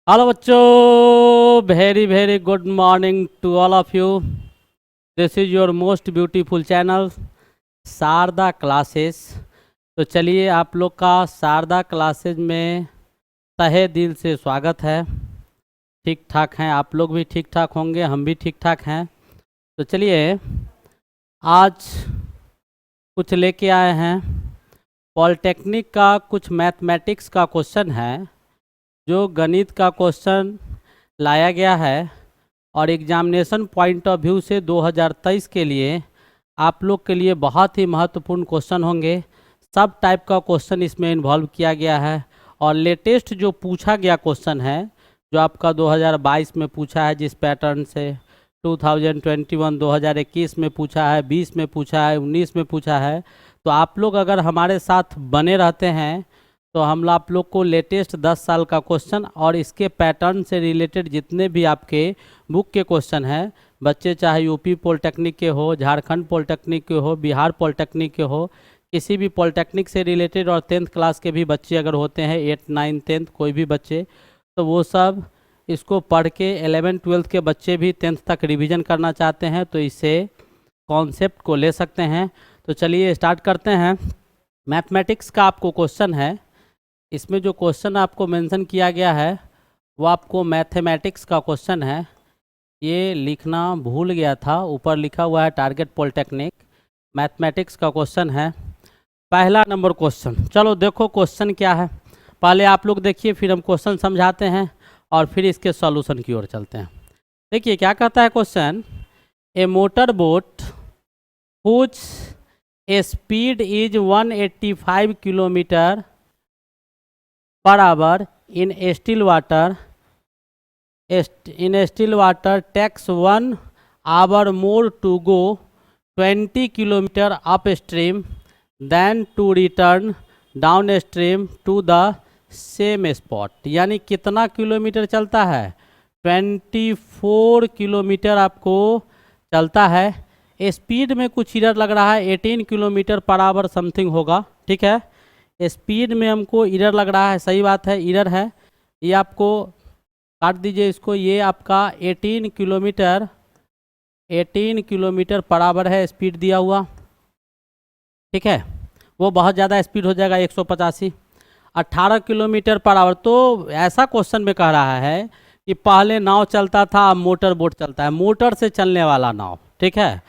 Hello बच्चों, very very good morning to all of you. This is your most beautiful channel Sharda classes. तो चलिए, आप लोग का शारदा क्लासेस में तहे दिल से स्वागत है। ठीक ठाक हैं आप लोग भी? ठीक ठाक होंगे, हम भी ठीक ठाक हैं। तो चलिए, आज कुछ लेके आए हैं। पॉलिटेक्निक का कुछ मैथमेटिक्स का क्वेश्चन है, जो गणित का क्वेश्चन लाया गया है और एग्जामिनेशन पॉइंट ऑफ व्यू से 2023 के लिए आप लोग के लिए बहुत ही महत्वपूर्ण क्वेश्चन होंगे। सब टाइप का क्वेश्चन इसमें इन्वॉल्व किया गया है और लेटेस्ट जो पूछा गया क्वेश्चन है, जो आपका 2022 में पूछा है, जिस पैटर्न से 2021 2021 में पूछा है, 20 में पूछा है, 19 में पूछा है। तो आप लोग अगर हमारे साथ बने रहते हैं तो हम आप लोग को लेटेस्ट 10 साल का क्वेश्चन और इसके पैटर्न से रिलेटेड जितने भी आपके बुक के क्वेश्चन हैं, बच्चे चाहे यूपी पॉलिटेक्निक के हो, झारखंड पॉलिटेक्निक के हो, बिहार पॉलिटेक्निक के हो, किसी भी पॉलिटेक्निक से रिलेटेड, और 10th क्लास के भी बच्चे अगर होते हैं, 8 9 10th कोई भी बच्चे, तो वो सब इसको पढ़ के 11 12th के बच्चे भी 10th तक रिवीजन करना चाहते हैं तो इससे कॉन्सेप्ट को ले सकते हैं। तो चलिए स्टार्ट करते हैं। मैथमेटिक्स का आपको क्वेश्चन है। इसमें जो क्वेश्चन आपको मेंशन किया गया है वो आपको मैथमेटिक्स का क्वेश्चन है। ये लिखना भूल गया था, ऊपर लिखा हुआ है टारगेट पॉलिटेक्निक। मैथमेटिक्स का क्वेश्चन है, पहला नंबर क्वेश्चन। चलो देखो क्वेश्चन क्या है, पहले आप लोग देखिए, फिर हम क्वेश्चन समझाते हैं और फिर इसके सॉल्यूशन की ओर चलते हैं। देखिए क्या कहता है question. A motor boat हुच A speed is 185 kilometre per hour in still water takes 1 hour more to go 20 kilometer upstream than to return downstream to the same spot। यानी कितना किलोमीटर चलता है? 24 किलोमीटर आपको चलता है। स्पीड में कुछ error लग रहा है, 18 किलोमीटर पर आवर समथिंग होगा। ठीक है, स्पीड में हमको इरर लग रहा है, सही बात है, इरर है। ये आपको काट दीजिए इसको। ये आपका 18 किलोमीटर पर आवर है स्पीड दिया हुआ। ठीक है, वो बहुत ज़्यादा स्पीड हो जाएगा, 185। 18 किलोमीटर पर आवर। तो ऐसा क्वेश्चन में कह रहा है कि पहले नाव चलता था, अब मोटर बोट चलता है, मोटर से चलने वाला नाव। ठीक है,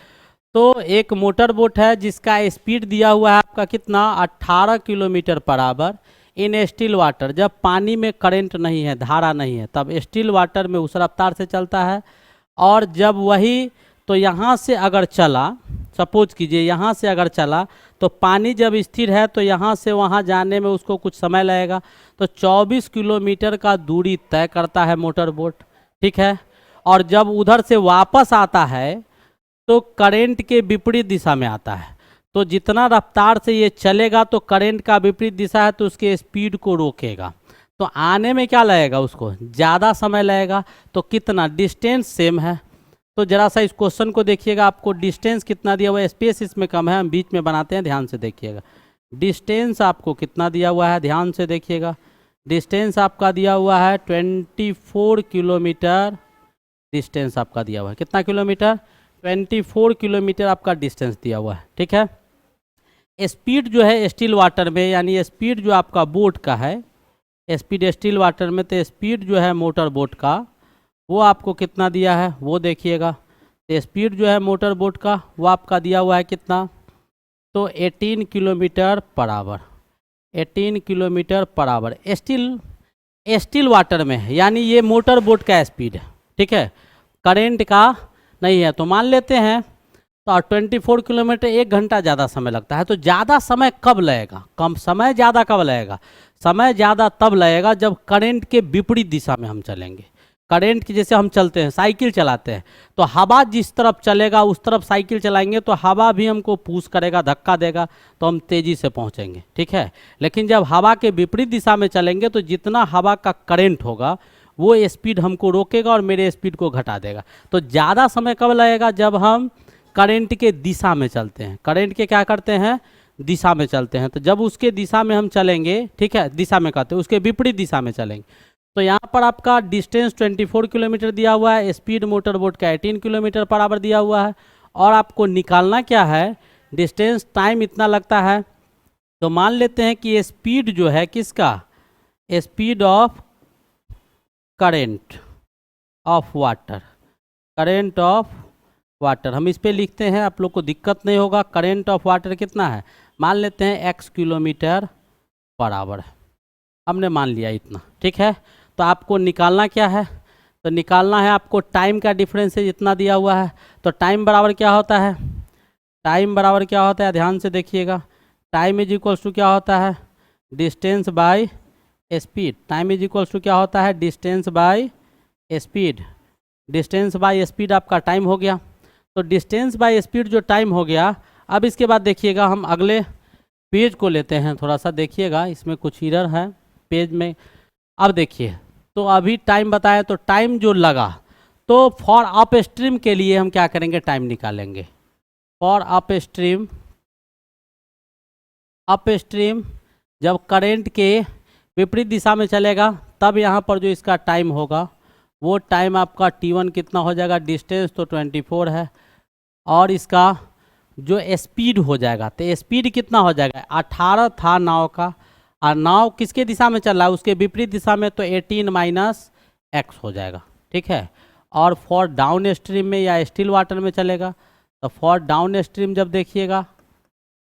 तो एक मोटर बोट है जिसका स्पीड दिया हुआ है आपका कितना? 18 kilometre per hour in still water. जब पानी में करंट नहीं है, धारा नहीं है, तब स्टिल वाटर में उस रफ्तार से चलता है। और जब वही, तो यहाँ से अगर चला, सपोज कीजिए यहाँ से अगर चला, तो पानी जब स्थिर है तो यहाँ से वहाँ जाने में उसको कुछ समय लगेगा। तो 24 किलोमीटर का दूरी तय करता है मोटर बोट। ठीक है, और जब उधर से वापस आता है तो करंट के विपरीत दिशा में आता है। तो जितना रफ्तार से ये चलेगा तो करंट का विपरीत दिशा है तो उसके स्पीड को रोकेगा। तो आने में क्या लगेगा? उसको ज़्यादा समय लगेगा। तो कितना? डिस्टेंस सेम है। तो ज़रा सा इस क्वेश्चन को देखिएगा, आपको डिस्टेंस कितना दिया हुआ है, स्पेस इसमें कम है, हम बीच में बनाते हैं, ध्यान से देखिएगा। डिस्टेंस आपको कितना दिया हुआ है, ध्यान से देखिएगा। डिस्टेंस आपका दिया हुआ है 24 किलोमीटर। डिस्टेंस आपका दिया हुआ है कितना किलोमीटर? 24 किलोमीटर आपका डिस्टेंस दिया हुआ है। ठीक है, स्पीड जो है स्टिल वाटर में, यानी स्पीड जो आपका बोट का है, स्पीड स्टिल वाटर में, तो स्पीड जो है मोटर बोट का वो आपको कितना दिया है वो देखिएगा। तो स्पीड जो है मोटर बोट का वो आपका दिया हुआ है कितना? तो 18 kilometre per hour. 18 kilometre per hour still water में है, यानी ये मोटर बोट का स्पीड है। ठीक है, करेंट का नहीं है। तो मान लेते हैं तो 24 किलोमीटर, 1 घंटा ज़्यादा समय लगता है। तो ज़्यादा समय कब लगेगा? कम समय ज़्यादा कब लगेगा? समय ज़्यादा तब लगेगा जब करंट के विपरीत दिशा में हम चलेंगे। करंट की, जैसे हम चलते हैं, साइकिल चलाते हैं, तो हवा जिस तरफ चलेगा उस तरफ साइकिल चलाएंगे तो हवा भी हमको पुश करेगा, धक्का देगा, तो हम तेज़ी से पहुँचेंगे। ठीक है, लेकिन जब हवा के विपरीत दिशा में चलेंगे तो जितना हवा का करंट होगा वो स्पीड हमको रोकेगा और मेरे स्पीड को घटा देगा। तो ज़्यादा समय कब लगेगा? जब हम करंट के दिशा में चलते हैं। करंट के क्या करते हैं? दिशा में चलते हैं। तो जब उसके दिशा में हम चलेंगे, ठीक है, दिशा में कहते हैं, उसके विपरीत दिशा में चलेंगे, तो यहाँ पर आपका डिस्टेंस 24 किलोमीटर दिया हुआ है, स्पीड मोटर बोट का 18 किलोमीटर पर आवर दिया हुआ है, और आपको निकालना क्या है, डिस्टेंस टाइम इतना लगता है। तो मान लेते हैं कि स्पीड जो है किसका, speed of current of water, current of water हम इस पे लिखते हैं, आप लोग को दिक्कत नहीं होगा। करेंट ऑफ वाटर कितना है, मान लेते हैं x किलोमीटर पर आवर, हमने मान लिया इतना, ठीक है। तो आपको निकालना क्या है, तो निकालना है आपको टाइम का डिफरेंस है जितना दिया हुआ है। तो टाइम बराबर क्या होता है, टाइम बराबर क्या होता है, ध्यान से देखिएगा। टाइम इज इक्वल्स टू क्या होता है, distance by speed. Time is equals to क्या होता है, distance by speed. Distance by speed आपका टाइम हो गया। तो डिस्टेंस बाय स्पीड जो टाइम हो गया, अब इसके बाद देखिएगा हम अगले पेज को लेते हैं, थोड़ा सा देखिएगा, इसमें कुछ एरर है पेज में। अब देखिए, तो अभी टाइम बताया, तो टाइम जो लगा, तो फॉर अप स्ट्रीम के लिए हम क्या करेंगे, टाइम निकालेंगे। For up stream, up stream जब करंट के विपरीत दिशा में चलेगा, तब यहाँ पर जो इसका टाइम होगा, वो टाइम आपका T1 कितना हो जाएगा, डिस्टेंस तो 24 है, और इसका जो स्पीड हो जाएगा, तो स्पीड कितना हो जाएगा, 18 था नाव का, और नाव किसके दिशा में चल रहा है, उसके विपरीत दिशा में, तो 18 माइनस x हो जाएगा, ठीक है। और फॉर डाउन स्ट्रीम में या स्टिल वाटर में चलेगा, तो फॉर डाउन स्ट्रीम जब देखिएगा,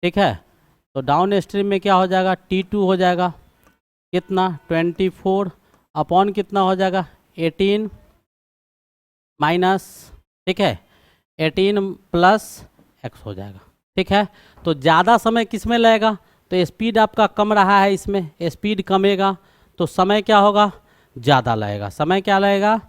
ठीक है, तो डाउन स्ट्रीम में क्या हो जाएगा, T2 हो जाएगा कितना, 24 अपॉन कितना हो जाएगा, 18 माइनस, ठीक है, 18 प्लस x हो जाएगा, ठीक है। तो ज़्यादा समय किस में लगेगा, तो स्पीड आपका कम रहा है, इसमें स्पीड कमेगा तो समय क्या होगा, ज़्यादा लगेगा, समय क्या लगेगा,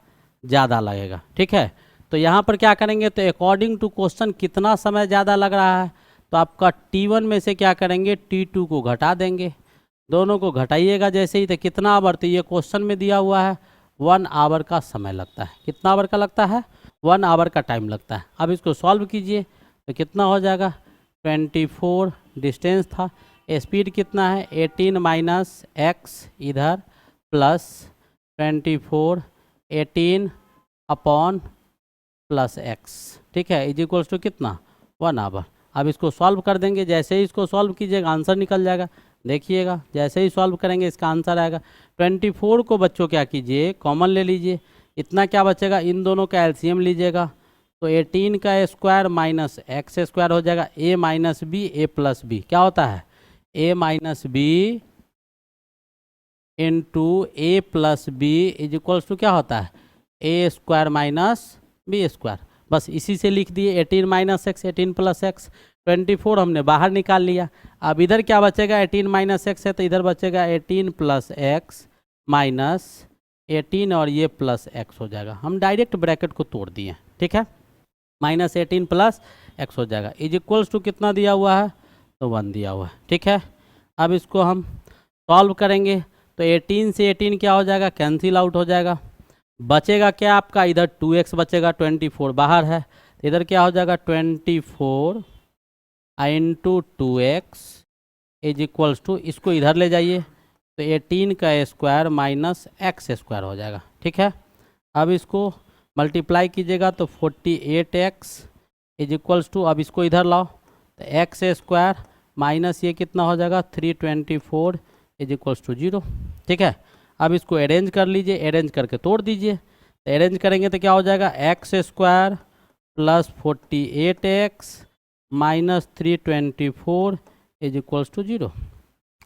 ज़्यादा लगेगा, ठीक है। तो यहाँ पर क्या करेंगे, तो अकॉर्डिंग टू क्वेश्चन कितना समय ज़्यादा लग रहा है, तो आपका T1 में से क्या करेंगे, T2 को घटा देंगे, दोनों को घटाइएगा जैसे ही, तो कितना आवर, तो ये क्वेश्चन में दिया हुआ है 1 आवर का समय लगता है। कितना आवर का लगता है, 1 आवर का टाइम लगता है। अब इसको सॉल्व कीजिए, तो कितना हो जाएगा, 24 डिस्टेंस था, स्पीड कितना है, 18 माइनस एक्स इधर प्लस 24 18 अपॉन प्लस एक्स, ठीक है, इज इक्वल्स टू कितना, 1 आवर। अब इसको सॉल्व कर देंगे, जैसे ही इसको सॉल्व कीजिएगा आंसर निकल जाएगा। देखिएगा जैसे ही सॉल्व करेंगे इसका आंसर आएगा। 24 को बच्चों क्या कीजिए, कॉमन ले लीजिए, इतना क्या बचेगा, इन दोनों का एलसीएम लीजिएगा, तो 18 का स्क्वायर माइनस एक्स स्क्वायर हो जाएगा, A minus B A plus B क्या होता है, A minus B into A plus B is equals to क्या होता है, A square minus B square. बस इसी से लिख दिए, 18 माइनस एक्स 18 प्लस एक्स, 24 हमने बाहर निकाल लिया। अब इधर क्या बचेगा, 18 माइनस एक्स है, तो इधर बचेगा 18 प्लस एक्स माइनस 18 और ये प्लस एक्स हो जाएगा। हम डायरेक्ट ब्रैकेट को तोड़ दिए, ठीक है, माइनस 18 प्लस एक्स हो जाएगा, इज इक्वल्स टू कितना दिया हुआ है, तो 1 दिया हुआ है, ठीक है। अब इसको हम सॉल्व करेंगे, तो 18 से 18 क्या हो जाएगा, कैंसिल आउट हो जाएगा, बचेगा क्या आपका, इधर 2x बचेगा, 24 बाहर है, इधर क्या हो जाएगा 24 into 2x is equals to, इसको इधर ले जाइए, तो 18 का स्क्वायर माइनस एक्स स्क्वायर हो जाएगा, ठीक है। अब इसको मल्टीप्लाई कीजिएगा तो 48x इज इक्वल्स टू, अब इसको इधर लाओ, तो एक्स स्क्वायर माइनस ये कितना हो जाएगा 324 इज इक्वल्स टू 0, ठीक है। अब इसको अरेंज कर लीजिए, अरेंज करके तोड़ दीजिए, तो अरेंज करेंगे तो क्या हो जाएगा, x square plus 48x minus 324 is equals to 0।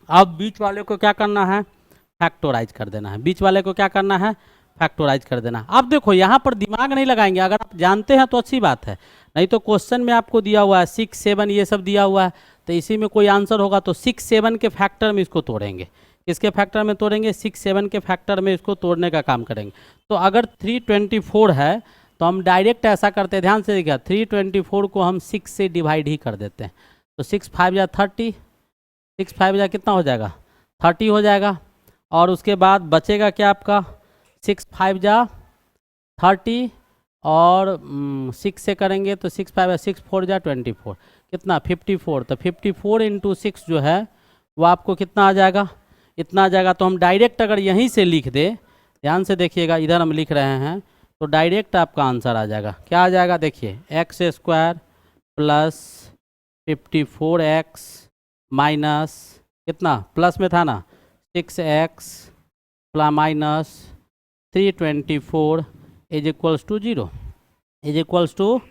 अब बीच वाले को क्या करना है, फैक्टोराइज कर देना है, बीच वाले को क्या करना है, फैक्टोराइज कर देना। अब देखो यहाँ पर दिमाग नहीं लगाएंगे, अगर आप जानते हैं तो अच्छी बात है, नहीं तो क्वेश्चन में आपको दिया हुआ है 6 7 ये सब दिया हुआ है, तो इसी में कोई आंसर होगा तो 6 7 के फैक्टर में इसको तोड़ेंगे, किसके फैक्टर में तोड़ेंगे, 6 7 के फैक्टर में इसको तोड़ने का काम करेंगे। तो अगर 324 है तो हम डायरेक्ट ऐसा करते हैं, ध्यान से देखिए, 324 को हम 6 से डिवाइड ही कर देते हैं, तो 6 5 जा 30, 6 5 जा कितना हो जाएगा 30 हो जाएगा, और उसके बाद बचेगा क्या आपका 6 5 जा 30, और 6 से करेंगे तो 6 5 6 4 जा 24 कितना 54, तो 54 इंटू 6 जो है वो आपको कितना आ जाएगा, इतना आ जाएगा। तो हम डायरेक्ट अगर यहीं से लिख दे ध्यान से देखिएगा, इधर हम लिख रहे हैं तो डायरेक्ट आपका आंसर आ जाएगा। क्या आ जाएगा देखिए, x square plus 54x minus कितना, प्लस में था ना, 6x plus minus 324 is equals to 0, is equals to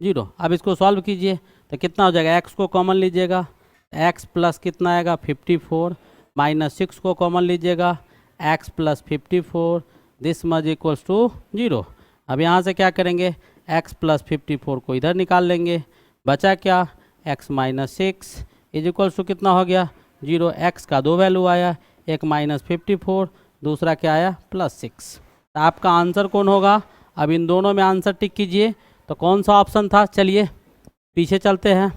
0। अब इसको सॉल्व कीजिए तो कितना हो जाएगा, x को कॉमन लीजिएगा, x प्लस कितना आएगा 54 माइनस 6 को कॉमन लीजिएगा, x प्लस 54, दिस मज इक्वल्स टू 0। अब यहाँ से क्या करेंगे, x प्लस 54 को इधर निकाल लेंगे, बचा क्या, x minus 6 is equals to कितना हो गया 0। x का दो वैल्यू आया, एक माइनस 54, दूसरा क्या आया प्लस 6। तो आपका आंसर कौन होगा, अब इन दोनों में आंसर टिक कीजिए। तो कौन सा ऑप्शन था, चलिए पीछे चलते हैं।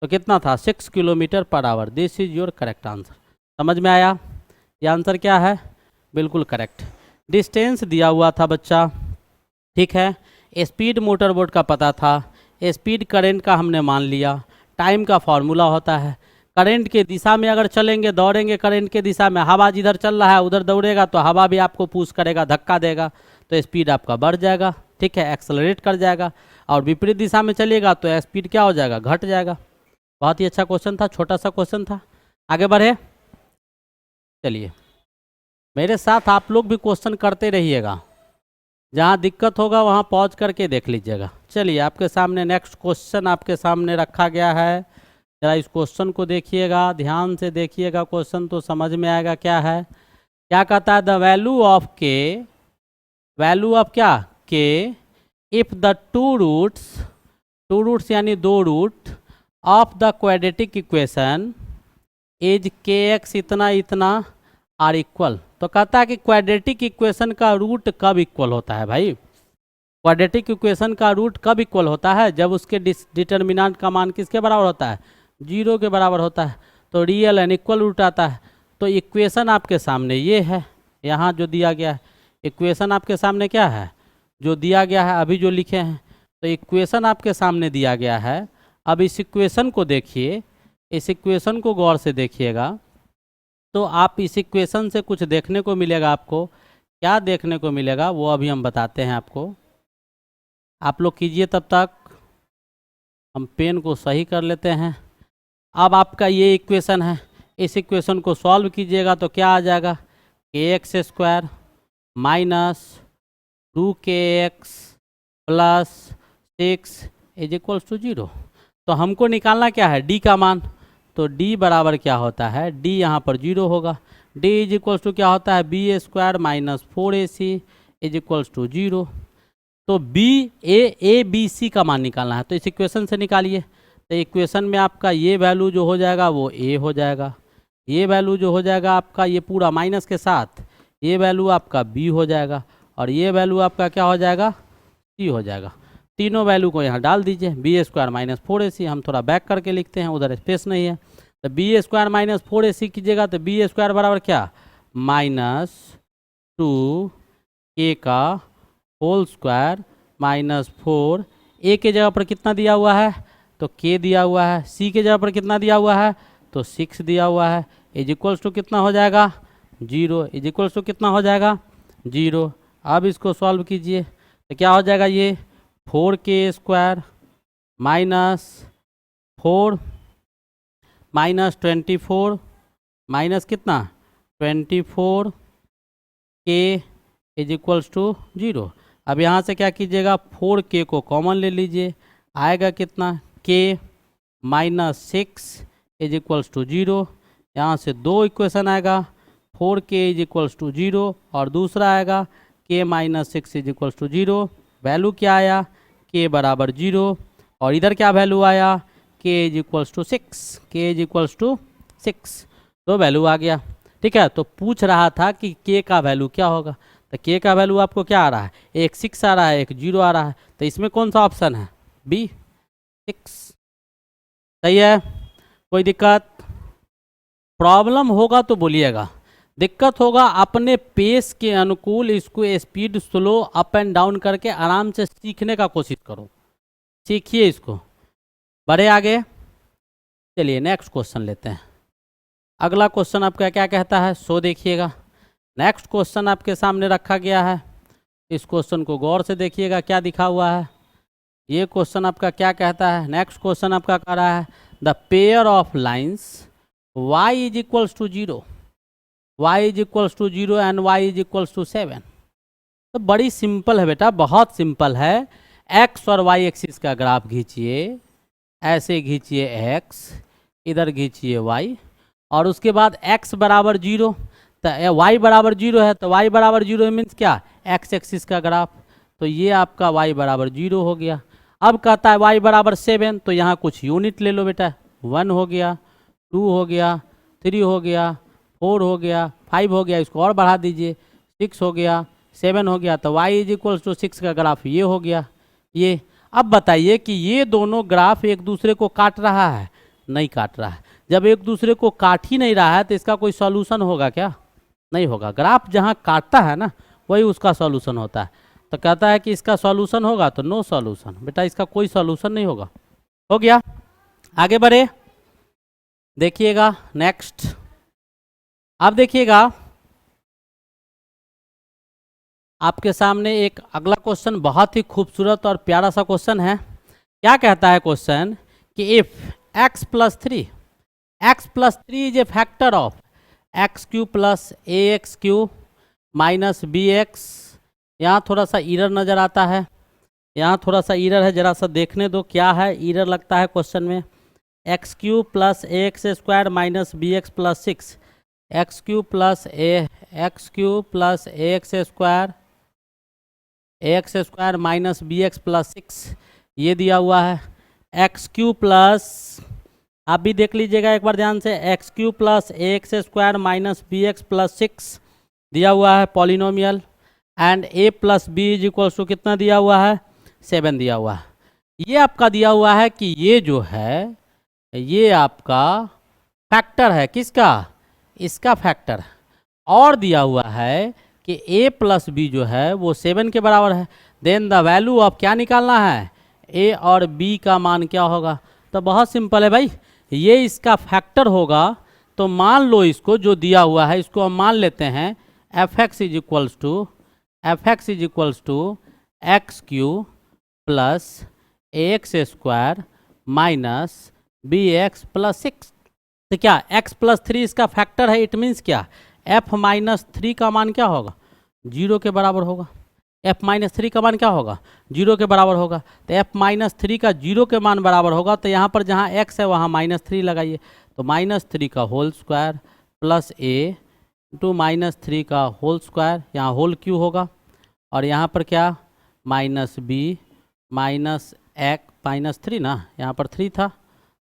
तो कितना था, 6 kilometre per hour, this is your correct answer. समझ में आया, ये आंसर क्या है, बिल्कुल करेक्ट। डिस्टेंस दिया हुआ था बच्चा, ठीक है। स्पीड मोटर बोट का पता था, स्पीड करंट का हमने मान लिया, टाइम का फॉर्मूला होता है। करंट के दिशा में अगर चलेंगे, दौड़ेंगे करंट के दिशा में, हवा जिधर चल रहा है उधर दौड़ेगा तो हवा भी आपको पुश करेगा, धक्का देगा, तो स्पीड आपका बढ़ जाएगा, ठीक है, एक्सेलरेट कर जाएगा। और विपरीत दिशा में चलिएगा तो स्पीड क्या हो जाएगा, घट जाएगा। बहुत ही अच्छा क्वेश्चन था, छोटा सा क्वेश्चन था। आगे बढ़े, चलिए मेरे साथ आप लोग भी क्वेश्चन करते रहिएगा, जहाँ दिक्कत होगा वहाँ पॉज करके देख लीजिएगा। चलिए आपके सामने नेक्स्ट क्वेश्चन आपके सामने रखा गया है, जरा इस क्वेश्चन को देखिएगा, ध्यान से देखिएगा, क्वेश्चन तो समझ में आएगा क्या है। क्या कहता है, the value of k, value of क्या, k, if the two roots यानी दो root of the quadratic equation is k x इतना इतना आर इक्वल। तो कहता है कि क्वाड्रेटिक इक्वेशन का रूट कब इक्वल होता है भाई, क्वाड्रेटिक इक्वेशन का रूट कब इक्वल होता है, जब उसके डिटर्मिनेंट का मान किसके बराबर होता है, 0 के बराबर होता है। तो रियल एंड इक्वल रूट आता है। तो इक्वेशन आपके सामने ये है, यहाँ जो दिया गया है इक्वेशन आपके सामने क्या है, जो दिया गया है अभी जो लिखे हैं, तो इक्वेशन आपके सामने दिया गया है। अब इस इक्वेशन को देखिए, इस इक्वेशन को गौर से देखिएगा तो आप इस इक्वेशन से कुछ देखने को मिलेगा। आपको क्या देखने को मिलेगा वो अभी हम बताते हैं आपको, आप लोग कीजिए, तब तक हम पेन को सही कर लेते हैं। अब आपका ये इक्वेशन है, इस इक्वेशन को सॉल्व कीजिएगा तो क्या आ जाएगा, k x square minus 2kx plus 6 is equals to 0। तो हमको निकालना क्या है, d का मान। तो d बराबर क्या होता है, d यहाँ पर 0 होगा। d इज इक्वल्स टू क्या होता है, b square minus 4ac is equals to 0। तो ए बी सी का मान निकालना है, तो इस इक्वेशन से निकालिए। तो इक्वेशन में आपका ये वैल्यू जो हो जाएगा वो a हो जाएगा, ये वैल्यू जो हो जाएगा आपका ये पूरा माइनस के साथ, ये वैल्यू आपका b हो जाएगा, और ये वैल्यू आपका क्या हो जाएगा, c हो जाएगा। तीनों वैल्यू को यहाँ डाल दीजिए, बी स्क्वायर माइनस 4ac, हम थोड़ा बैक करके लिखते हैं, उधर स्पेस नहीं है। तो बी स्क्वायर माइनस 4ac कीजिएगा तो बी स्क्वायर बराबर क्या, -2k का होल स्क्वायर माइनस 4, a के जगह पर कितना दिया हुआ है, तो k दिया हुआ है, c के जगह पर कितना दिया हुआ है, तो 6 दिया हुआ है, इज इक्वल्स टू कितना हो जाएगा 0, इज इक्वल्स टू कितना हो जाएगा 0। अब इसको सॉल्व कीजिए तो क्या हो जाएगा, ये 4k square minus 4 minus 24 minus कितना 24 k इज इक्वल्स टू 0। अब यहाँ से क्या कीजिएगा, 4k को कॉमन ले लीजिए, आएगा कितना k minus 6 is equals to 0। यहाँ से दो इक्वेशन आएगा, 4k इज इक्वल्स टू 0 और दूसरा आएगा k minus 6 is equals to 0। Value क्या आया, k बराबर 0, और इधर क्या वैल्यू आया, k is equals to 6, k is equals to 6, तो वैल्यू आ गया। ठीक है, तो पूछ रहा था कि k का वैल्यू क्या होगा, तो k का वैल्यू आपको क्या आ रहा है, एक 6 आ रहा है, एक 0 आ रहा है, तो इसमें कौन सा ऑप्शन है, बी 6। सही है, कोई दिक्कत प्रॉब्लम होगा तो बोलिएगा, दिक्कत होगा अपने पेस के अनुकूल इसको speed slow up and down करके आराम से सीखने का कोशिश करो, सीखिए इसको, बढ़े आगे। चलिए नेक्स्ट क्वेश्चन लेते हैं। अगला क्वेश्चन आपका क्या कहता है, सो देखिएगा। नेक्स्ट क्वेश्चन आपके सामने रखा गया है। इस क्वेश्चन को गौर से देखिएगा क्या दिखा हुआ है। ये क्वेश्चन आपका क्या कहता है? नेक्स्ट क्वेश्चन आपका कह रहा है the pair of lines y is equals to 0, y is equals to 0 and y is equals to 7। तो बड़ी सिंपल है बेटा, बहुत सिंपल है। x और y एक्सिस का ग्राफ खींचिए, ऐसे खींचिए x, इधर खींचिए y, और उसके बाद x बराबर 0, तो y बराबर 0 है, तो y बराबर 0 मीन्स क्या? x एक्सिस का ग्राफ। तो ये आपका y बराबर 0 हो गया। अब कहता है y बराबर 7, तो यहाँ कुछ यूनिट ले लो बेटा। 1 हो गया, 2 हो गया, 3 हो गया, 4 हो गया, 5 हो गया, इसको और बढ़ा दीजिए, 6 हो गया, 7 हो गया, तो y इज इक्वल्स टू 6 का ग्राफ ये हो गया। ये अब बताइए कि ये दोनों ग्राफ एक दूसरे को काट रहा है? नहीं काट रहा है। जब एक दूसरे को काट ही नहीं रहा है तो इसका कोई सॉल्यूशन होगा क्या? नहीं होगा। ग्राफ जहाँ काटता है ना वही उसका सॉल्यूशन होता है। तो कहता है कि इसका सॉल्यूशन होगा, तो नो सॉल्यूशन बेटा, इसका कोई सॉल्यूशन नहीं होगा। हो गया, आगे बढ़े, देखिएगा नेक्स्ट। अब देखिएगा आपके सामने एक अगला क्वेश्चन, बहुत ही खूबसूरत और प्यारा सा क्वेश्चन है। क्या कहता है क्वेश्चन कि if x plus 3 is a factor of x cube plus A x cube minus B x. यहाँ थोड़ा सा इरर नज़र आता है, यहाँ थोड़ा सा इरर है, ज़रा सा देखने दो क्या है इरर लगता है क्वेश्चन में। एक्स क्यू प्लस ए x square minus B x plus 6, X cube plus ए x square minus B x plus 6 ये दिया हुआ है। एक्स क्यू प्लस, आप भी देख लीजिएगा एक बार ध्यान से, एक्स क्यू प्लस ए x square minus B x plus 6 दिया हुआ है polynomial, and A plus B is equals to कितना दिया हुआ है? 7 दिया हुआ है। ये आपका दिया हुआ है कि ये जो है ये आपका फैक्टर है, किसका? इसका फैक्टर। और दिया हुआ है कि a प्लस बी जो है वो 7 के बराबर है। देन द वैल्यू ऑफ क्या निकालना है? a और b का मान क्या होगा? तो बहुत सिंपल है भाई, ये इसका फैक्टर होगा। तो मान लो इसको जो दिया हुआ है इसको हम मान लेते हैं f x is equals to x cube plus A x square minus B x plus 6। तो क्या x प्लस 3 इसका फैक्टर है? इट मीन्स क्या? f माइनस 3 का मान क्या होगा? 0 के बराबर होगा। f माइनस 3 का मान क्या होगा? 0 के बराबर होगा। तो f माइनस 3 का 0 के मान बराबर होगा, तो यहाँ पर जहाँ x है वहाँ माइनस 3 लगाइए। तो माइनस 3 का whole square plus a into minus 3 का होल स्क्वायर, यहाँ होल क्यू होगा, और यहाँ पर क्या? माइनस b माइनस 3 ना, यहाँ पर 3 था,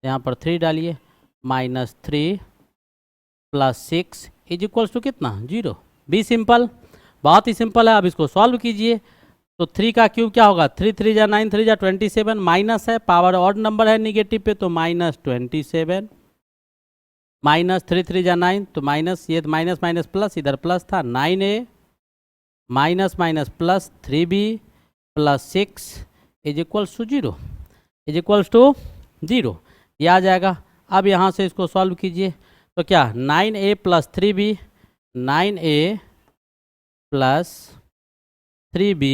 यहाँ पर 3 डालिए, minus 3 plus 6 is equals to कितना? 0। भी सिंपल, बहुत ही सिंपल है। अब इसको सॉल्व कीजिए तो 3 का क्यूब क्या होगा? 3 3 जा 9, 3 जा 27, माइनस है, पावर ऑड नंबर है निगेटिव पे, तो माइनस 27, माइनस 3 3 जा 9, तो माइनस, ये माइनस माइनस प्लस, इधर प्लस था, 9a minus minus plus 3b plus 6 is equals to 0, is equals to 0, ये आ जाएगा। अब यहाँ से इसको सॉल्व कीजिए तो क्या? 9a plus 3b, 9a plus 3b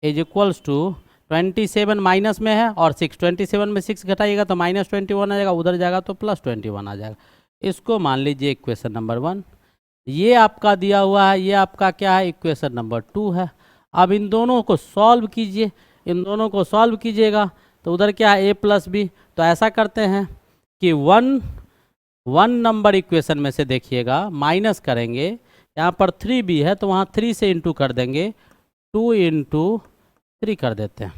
is equals to 27 minus में है और 6, 27 में 6 घटाइएगा तो माइनस 21 आ जाएगा, उधर जाएगा तो प्लस 21 आ जाएगा। इसको मान लीजिए इक्वेशन नंबर 1। ये आपका दिया हुआ है, ये आपका क्या है? इक्वेशन नंबर 2 है। अब इन दोनों को सॉल्व कीजिए, इन दोनों को सॉल्व कीजिएगा तो उधर क्या है? a plus b. तो ऐसा करते हैं कि 1 नंबर इक्वेशन में से देखिएगा माइनस करेंगे, यहाँ पर 3b है तो वहाँ 3 से इंटू कर देंगे, 2 इंटू 3 कर देते हैं,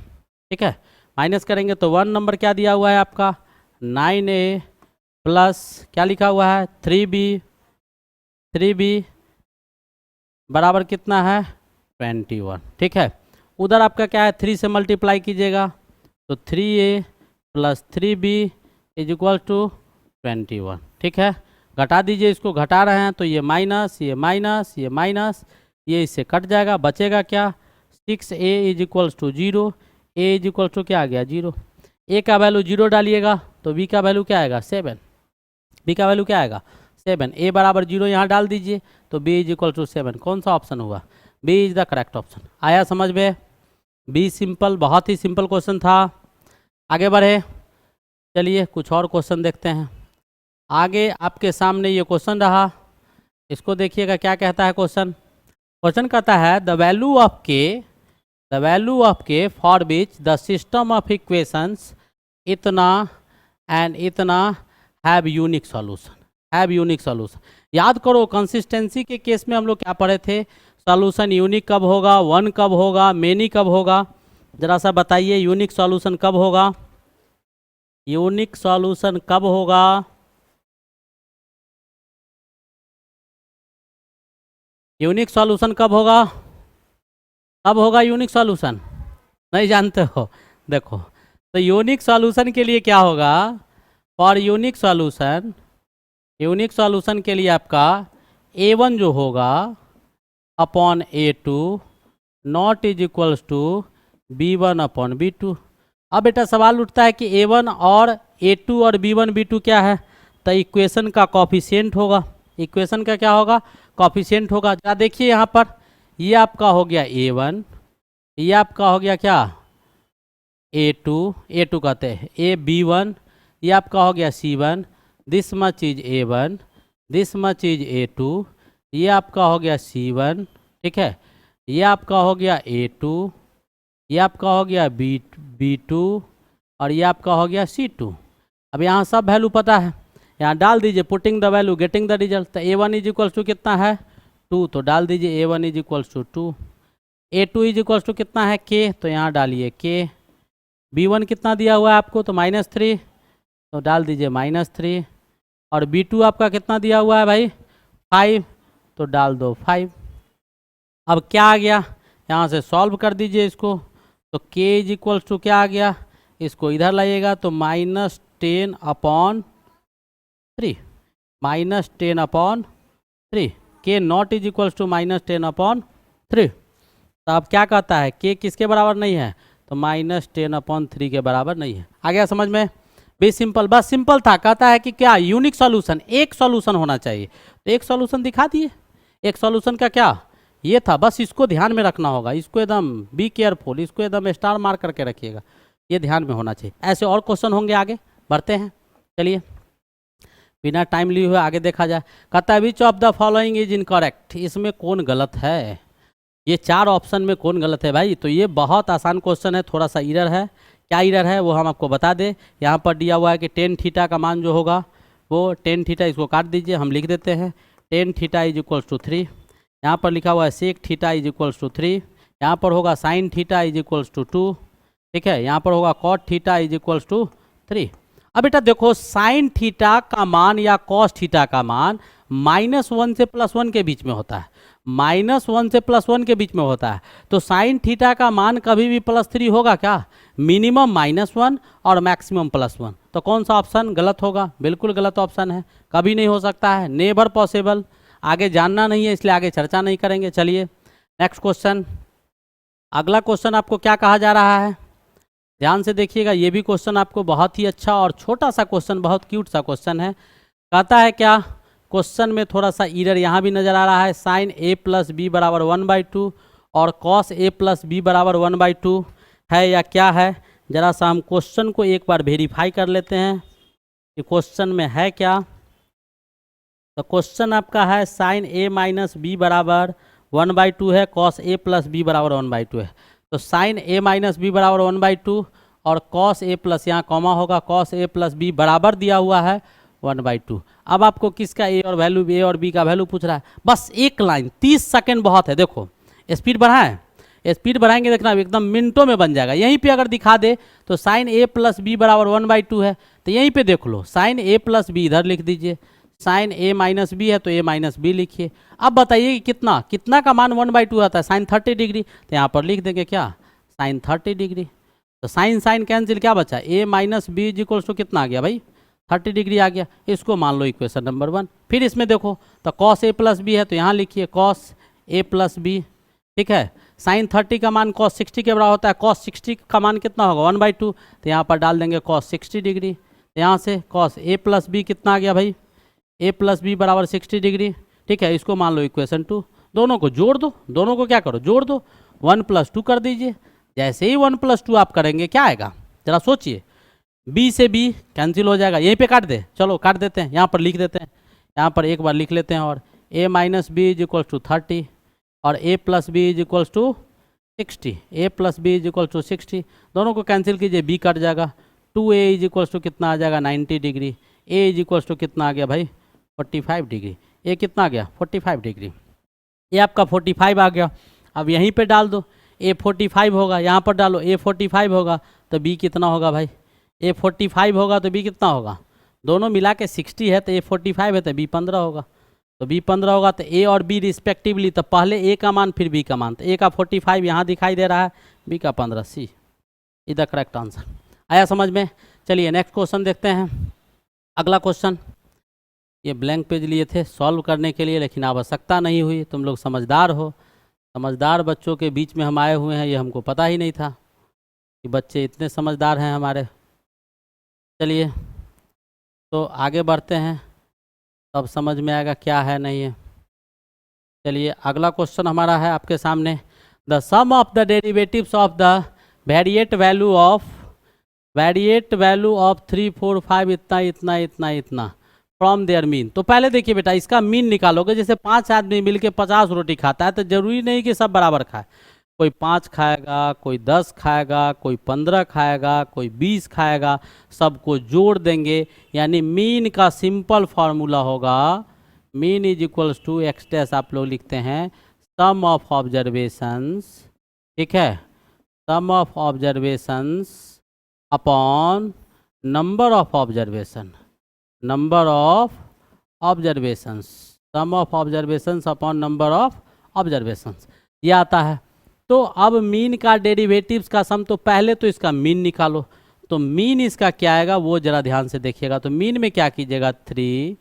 ठीक है। माइनस करेंगे तो 1 नंबर क्या दिया हुआ है आपका? 9a प्लस क्या लिखा हुआ है? 3b बराबर कितना है? 21, ठीक है। उधर आपका क्या है? 3 से मल्टीप्लाई कीजिएगा तो 3a plus 3b is equal to 21, ठीक है। घटा दीजिए, इसको घटा रहे हैं तो ये माइनस, ये माइनस, ये माइनस, ये इससे कट जाएगा, बचेगा क्या? 6a is equals to 0, a is equals to क्या आ गया? 0। a का वैल्यू 0 डालिएगा तो b का वैल्यू क्या आएगा? 7, b का वैल्यू क्या आएगा? 7, a बराबर 0 यहाँ डाल दीजिए तो b इज इक्वल टू 7। कौन सा ऑप्शन हुआ? b is the correct option. आया समझ में? बी सिंपल, बहुत ही सिंपल क्वेश्चन था। आगे बढ़े, चलिए कुछ और क्वेश्चन देखते हैं। आगे आपके सामने ये क्वेश्चन रहा, इसको देखिएगा क्या कहता है क्वेश्चन। क्वेश्चन कहता है द वैल्यू ऑफ के for which the system of equations इतना एंड इतना हैव यूनिक सॉल्यूशन। याद करो कंसिस्टेंसी के केस में हम लोग क्या पढ़े थे? सॉल्यूशन यूनिक कब होगा, वन कब होगा, मेनी कब होगा? जरा सा बताइए यूनिक सॉल्यूशन कब होगा? यूनिक सॉल्यूशन कब होगा? यूनिक सॉल्यूशन कब होगा? कब होगा यूनिक सॉल्यूशन? नहीं जानते हो? देखो तो यूनिक सॉल्यूशन के लिए क्या होगा? फॉर यूनिक सॉल्यूशन के लिए आपका a1 जो होगा upon a2 not is equals to b1 upon b2। अब बेटा सवाल उठता है कि a1 और a2 और b1 b2 क्या है? तो इक्वेशन का कॉफिशिएंट होगा। इक्वेशन का क्या होगा? कॉफिशिएंट होगा। क्या देखिए यहाँ पर, ये आपका हो गया a1, ये आपका हो गया क्या a2 कहते हैं a b1, ये आपका हो गया c1, this much is a1, this much is a2, ये आपका हो गया c1, ठीक है, ये आपका हो गया a2, ये आपका हो गया b2 और ये आपका हो गया c2। अब यहाँ सब वैल्यू पता है, यहाँ डाल दीजिए, putting the value getting the result. तो a1 इज इक्वल्स टू कितना है? 2, तो डाल दीजिए a1 is equals to 2। a2 is equals to कितना है? k, तो यहाँ डालिए k। b1 कितना दिया हुआ है आपको? तो -3, तो डाल दीजिए -3। और b2 आपका कितना दिया हुआ है भाई? 5, तो डाल दो 5। अब क्या आ गया? यहाँ से सॉल्व कर दीजिए इसको, तो k इज इक्वल्स टू क्या आ गया? इसको इधर लाइएगा तो -10 upon 3, -10 upon 3, k not is equals to -10 upon 3। तो अब क्या कहता है? k किसके बराबर नहीं है? तो -10 अपॉन 3 के बराबर नहीं है। आ गया समझ में? बी सिंपल, बस सिंपल था। कहता है कि क्या यूनिक सॉल्यूशन, एक सॉल्यूशन होना चाहिए, तो एक सॉल्यूशन दिखा दिए। एक सॉल्यूशन का क्या ये था, बस इसको ध्यान में रखना होगा, इसको एकदम बी केयरफुल, इसको एकदम स्टार मार्क करके रखिएगा, ये ध्यान में होना चाहिए। ऐसे और क्वेश्चन होंगे, आगे बढ़ते हैं। चलिए बिना टाइम लिए हुए आगे देखा जाए। कहता है which of the following is incorrect, इसमें कौन गलत है? ये 4 ऑप्शन में कौन गलत है भाई? तो ये बहुत आसान क्वेश्चन है, थोड़ा सा इरर है। क्या इरर है वो हम आपको बता दें। यहाँ पर दिया हुआ है कि टेन थीटा का मान जो होगा वो टेन थीटा, इसको काट दीजिए, हम लिख देते हैं tan theta is equals to 3। यहाँ पर लिखा हुआ है sec theta is equals to 3। यहाँ पर होगा sine theta is equals to 2, ठीक है। यहाँ पर होगा cot theta is equals to 3। अब बेटा देखो साइन थीटा का मान या कॉस थीटा का मान -1 से +1 के बीच में होता है, -1 से +1 के बीच में होता है। तो साइन थीटा का मान कभी भी +3 होगा क्या? मिनिमम -1 और मैक्सिमम +1। तो कौन सा ऑप्शन गलत होगा? बिल्कुल गलत ऑप्शन है, कभी नहीं हो सकता है, नेवर पॉसिबल। आगे जानना नहीं है इसलिए आगे चर्चा नहीं करेंगे। चलिए नेक्स्ट क्वेश्चन। अगला क्वेश्चन आपको क्या कहा जा रहा है, ध्यान से देखिएगा। ये भी क्वेश्चन आपको बहुत ही अच्छा और छोटा सा क्वेश्चन, बहुत क्यूट सा क्वेश्चन है। कहता है क्या, क्वेश्चन में थोड़ा सा इरर यहाँ भी नज़र आ रहा है। साइन a + b बराबर 1/2 और कॉस a + b बराबर 1/2 है या क्या है? ज़रा सा हम क्वेश्चन को एक बार वेरीफाई कर लेते हैं कि क्वेश्चन में है क्या। तो क्वेश्चन आपका है साइन a - b बराबर 1/2 है, कॉस a + b बराबर 1/2 है। तो साइन a - b बराबर 1/2 और कॉस a प्लस, यहाँ कॉमा होगा, कॉस a + b बराबर दिया हुआ है 1/2। अब आपको किसका a और वैल्यू, a और b का वैल्यू पूछ रहा है। बस एक लाइन, 30 सेकंड बहुत है। देखो स्पीड बढ़ाएं, स्पीड बढ़ाएंगे, देखना एकदम मिनटों में बन जाएगा। यहीं पे अगर दिखा दे तो साइन a + b बराबर 1/2 है, तो यहीं पे देख लो साइन a + b इधर लिख दीजिए, साइन a - b है तो a - b लिखिए। अब बताइए कि कितना कितना का मान 1/2 आता है? साइन 30 डिग्री, तो यहाँ पर लिख देंगे क्या, साइन 30 डिग्री। तो साइन साइन कैंसिल, क्या बचा, a - b is equals to कितना आ गया भाई, 30 डिग्री आ गया। इसको मान लो इक्वेशन नंबर 1। फिर इसमें देखो तो कॉस a + b है तो यहाँ लिखिए कॉस a + b, ठीक है। साइन 30 का मान कॉस 60 के बराबर होता है, कॉस 60 का मान कितना होगा 1/2, तो यहाँ पर डाल देंगे कॉस 60 डिग्री। तो यहाँ से कॉस a + b कितना आ गया भाई, ए प्लस बी बराबर 60 डिग्री। ठीक है, इसको मान लो इक्वेशन 2। दोनों को जोड़ दो, दोनों को क्या करो, जोड़ दो। 1 + 2 कर दीजिए। जैसे ही 1 + 2 आप करेंगे क्या आएगा, जरा सोचिए। बी से बी कैंसिल हो जाएगा, यहीं पे काट दे, चलो काट देते हैं, यहाँ पर लिख देते हैं, यहाँ पर एक बार लिख लेते हैं। और a - b = 30 और a + b = 60। a + b = 60, दोनों को कैंसिल कीजिए, b कट जाएगा। 2a = कितना आ जाएगा, 90 डिग्री। a = कितना आ गया भाई, 45 डिग्री। a कितना आ गया, 45 डिग्री। ये आपका 45 आ गया। अब यहीं पे डाल दो, a 45 होगा, यहाँ पर डालो a 45 होगा, तो b कितना होगा भाई, a 45 होगा तो b कितना होगा, दोनों मिला के 60 है तो a 45 है तो b 15 होगा। तो b 15 होगा तो a और b रिस्पेक्टिवली, तो पहले a का मान फिर b का मान, तो a का 45 यहाँ दिखाई दे रहा है, b का 15, c is the correct answer. आया समझ में। चलिए नेक्स्ट क्वेश्चन देखते हैं। अगला क्वेश्चन, ये ब्लैंक पेज लिए थे सॉल्व करने के लिए, लेकिन आवश्यकता नहीं हुई, तुम लोग समझदार हो। समझदार बच्चों के बीच में हम आए हुए हैं, ये हमको पता ही नहीं था कि बच्चे इतने समझदार हैं हमारे। चलिए तो आगे बढ़ते हैं, तब समझ में आएगा क्या है नहीं है। चलिए अगला क्वेश्चन हमारा है आपके सामने, the sum of the derivatives of the variate value of 3, 4, 5 इतना इतना इतना इतना फ्रॉम देयर मीन। तो पहले देखिए बेटा, इसका मीन निकालोगे। जैसे 5 आदमी मिलके 50 रोटी खाता है, तो जरूरी नहीं कि सब बराबर खाए, कोई 5 खाएगा, कोई 10 खाएगा, कोई 15 खाएगा, कोई 20 खाएगा, सबको जोड़ देंगे। यानी मीन का सिंपल फार्मूला होगा, mean is equals to X dash, आप लोग लिखते हैं सम ऑफ ऑब्जर्वेशंस। ठीक है, sum of observations upon number of observation, number of observations, sum of observations upon number of observations, ये आता है। तो अब मीन का डेरिवेटिव्स का सम, तो पहले तो इसका मीन निकालो। तो मीन इसका क्या आएगा वो जरा ध्यान से देखिएगा। तो मीन में क्या कीजिएगा, 3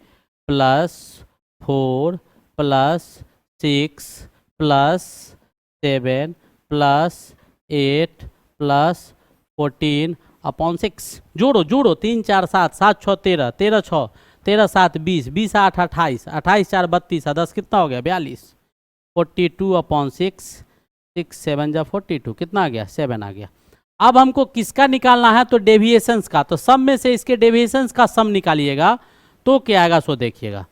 + 4 + 6 + 7 + 8 + 14 अपॉन 6, जोड़ो जोड़ो, 3 4 7, 7 6 13, 13 6 13 7 20, 20 8 28, 28 4 32, 10 कितना हो गया, 42, 42 अपॉन 6, 6 7 जा 42, कितना आ गया, 7 आ गया। अब हमको किसका निकालना है, तो डेविएशंस का। तो सम में से इसके डेविएशंस का सम निकालिएगा, तो क्या आएगा सो देखिएगा,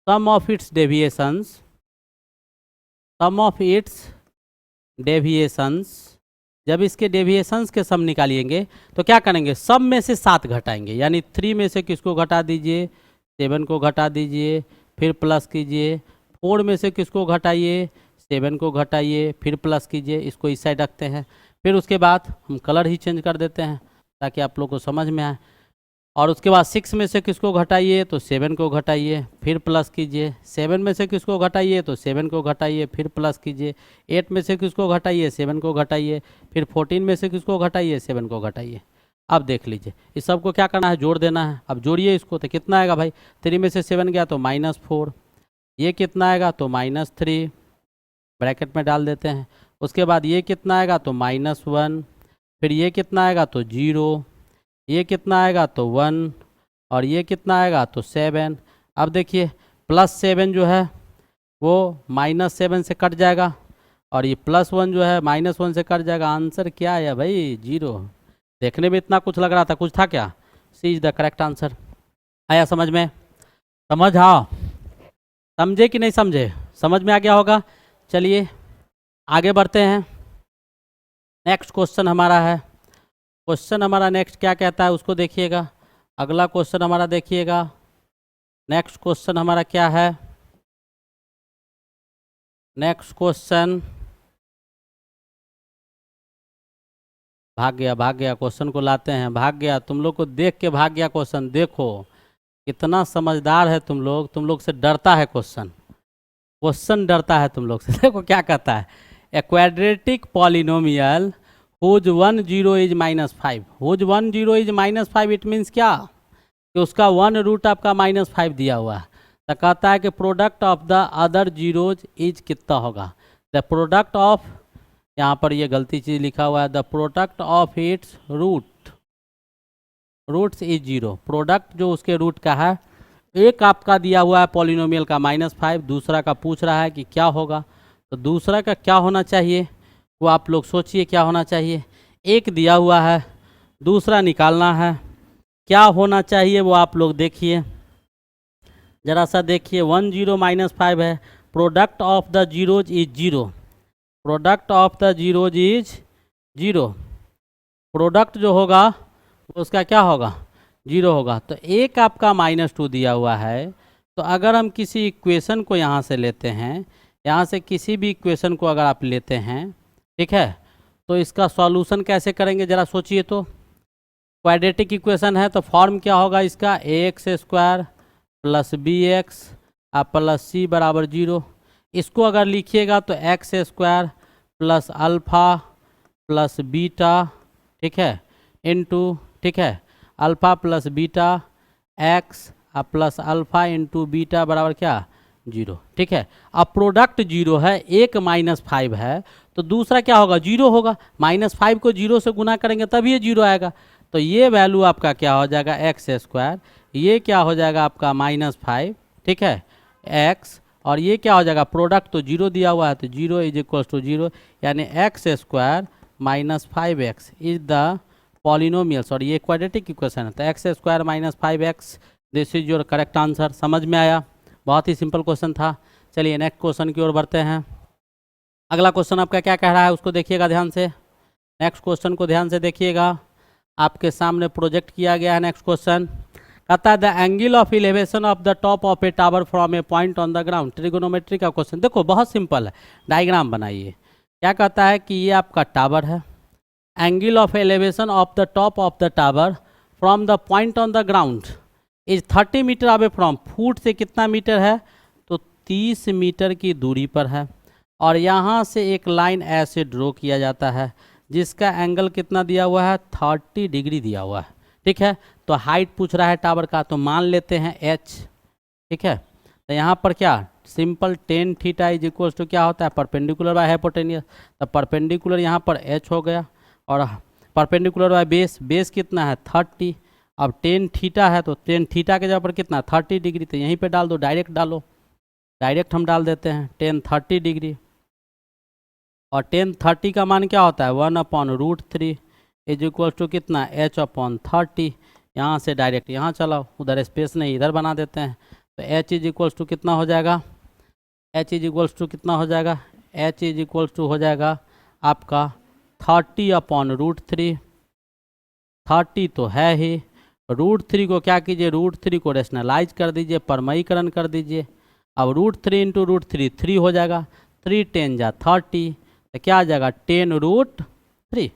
sum of its deviations, sum of its deviations. जब इसके डेविएशंस के सम निकालिएंगे तो क्या करेंगे, सम में से 7 घटाएंगे। यानी 3 में से किसको घटा दीजिए, 7 को घटा दीजिए, फिर प्लस कीजिए। 4 में से किसको घटाइए, 7 को घटाइए, फिर प्लस कीजिए। इसको इस साइड रखते हैं। फिर उसके बाद हम कलर ही चेंज कर देते हैं ताकि आप लोग को समझ में आए। और उसके बाद 6 में से किसको घटाइए, तो 7 को घटाइए, फिर प्लस कीजिए। 7 में से किसको घटाइए, तो 7 को घटाइए, फिर प्लस कीजिए। 8 में से किसको घटाइए, 7 को घटाइए, फिर 14 में से किसको घटाइए, 7 को घटाइए। अब देख लीजिए, इस सबको क्या करना है, जोड़ देना है। अब जोड़िए इसको, तो कितना आएगा भाई, 3 में से 7 गया तो -4, ये कितना आएगा तो -3, ब्रैकेट में डाल देते हैं। उसके बाद ये कितना आएगा तो -1, फिर ये कितना आएगा तो 0, ये कितना आएगा तो 1, और ये कितना आएगा तो 7। अब देखिए +7 जो है वो -7 से कट जाएगा, और ये +1 जो है -1 से कट जाएगा। आंसर क्या है भाई, 0। देखने में इतना कुछ लग रहा था, कुछ था क्या, सी इज द करेक्ट आंसर। आया समझ में, समझ, हाँ समझे कि नहीं समझे, समझ में आ गया होगा। चलिए आगे बढ़ते हैं। नेक्स्ट क्वेश्चन हमारा है, क्वेश्चन हमारा नेक्स्ट क्या कहता है उसको देखिएगा। अगला क्वेश्चन हमारा देखिएगा, नेक्स्ट क्वेश्चन हमारा क्या है। नेक्स्ट क्वेश्चन, भाग गया क्वेश्चन को लाते हैं, भाग गया, तुम लोग को देख के भाग गया क्वेश्चन। देखो कितना समझदार है तुम लोग से डरता है क्वेश्चन, क्वेश्चन डरता है तुम लोग से। देखो क्या कहता है, a quadratic polynomial whose 1 0 is -5, whose 1 0 is -5, it means क्या कि उसका 1 रूट आपका -5 दिया हुआ है। तो कहता है कि product of the other zeros is कितना होगा, द प्रोडक्ट ऑफ, यहाँ पर ये गलती चीज़ लिखा हुआ है, the product of its roots is 0, product जो उसके रूट का है एक आपका दिया हुआ है पॉलिनोमियल का -5, दूसरा का पूछ रहा है कि क्या होगा। तो दूसरा का क्या होना चाहिए वो आप लोग सोचिए, क्या होना चाहिए। एक दिया हुआ है, दूसरा निकालना है, क्या होना चाहिए वो आप लोग देखिए, जरा सा देखिए। 1 0 -5 है, product of the zeros is 0, product of the zeros is 0, product जो होगा उसका क्या होगा, 0 होगा। तो एक आपका -2 दिया हुआ है। तो अगर हम किसी इक्वेशन को यहाँ से लेते हैं, यहाँ से किसी भी इक्वेशन को अगर आप लेते हैं, ठीक है, तो इसका सॉल्यूशन कैसे करेंगे ज़रा सोचिए। तो क्वाड्रेटिक इक्वेशन है तो फॉर्म क्या होगा इसका, ax² + bx + c बराबर 0। इसको अगर लिखिएगा तो x² + अल्फ़ा + बीटा, ठीक है, इनटू, ठीक है, alpha + beta x + alpha into beta बराबर क्या, 0, ठीक है। अब प्रोडक्ट 0 है, एक -5 है, तो दूसरा क्या होगा, 0 होगा। -5 को 0 से गुना करेंगे तभी ये 0 आएगा। तो ये वैल्यू आपका क्या हो जाएगा, x², ये क्या हो जाएगा आपका -5, ठीक है, x, और ये क्या हो जाएगा, प्रोडक्ट तो 0 दिया हुआ है तो 0 = 0, यानी x² - 5x is the polynomials, और ये क्वाड्रेटिक इक्वेशन है। तो x² - 5x, this is your correct answer. समझ में आया, बहुत ही सिंपल क्वेश्चन था। चलिए नेक्स्ट क्वेश्चन की ओर बढ़ते हैं। अगला क्वेश्चन आपका क्या कह रहा है उसको देखिएगा ध्यान से, नेक्स्ट क्वेश्चन को ध्यान से देखिएगा, आपके सामने प्रोजेक्ट किया गया है। नेक्स्ट क्वेश्चन कहता है the angle of elevation of the top of A tower from A point on the ground, trigonometry का क्वेश्चन। देखो बहुत सिंपल है, डायग्राम बनाइए। क्या कहता है कि ये आपका टावर है, angle of elevation of the top of the tower from the point on the ground is 30 metre away from, foot से कितना मीटर है, तो 30 मीटर की दूरी पर है, और यहाँ से एक लाइन ऐसे ड्रॉ किया जाता है जिसका एंगल कितना दिया हुआ है, 30 डिग्री दिया हुआ है, ठीक है। तो हाइट पूछ रहा है टावर का, तो मान लेते हैं h, ठीक है। तो यहाँ पर क्या simple tan theta is equals to क्या होता है, परपेंडिकुलर बाय हाइपोटेन्यूस। तो परपेंडिकुलर यहाँ पर h हो गया, और परपेंडिकुलर बाय बेस, बेस कितना है 30। अब tan थीटा है तो tan थीटा के जगह पर कितना 30 डिग्री, तो यहीं पे डाल दो, डायरेक्ट डालो, डायरेक्ट हम डाल देते हैं tan 30 डिग्री। और tan 30 का मान क्या होता है, 1/√3 इज इक्वल टू कितना h/30। यहाँ से डायरेक्ट यहाँ चलाओ, उधर स्पेस नहीं इधर बना देते हैं। तो h इज इक्वल्स टू कितना हो जाएगा, h इज इक्वल्स टू कितना हो जाएगा, h इज इक्वल्स टू हो जाएगा आपका 30/√3। 30 तो है ही, √3 को क्या कीजिए, √3 को रेशनलाइज कर दीजिए, परमयीकरण कर दीजिए। अब √3 इंटू √3 3 हो जाएगा, 3 10 जा 30, तो क्या आ जाएगा 10√3,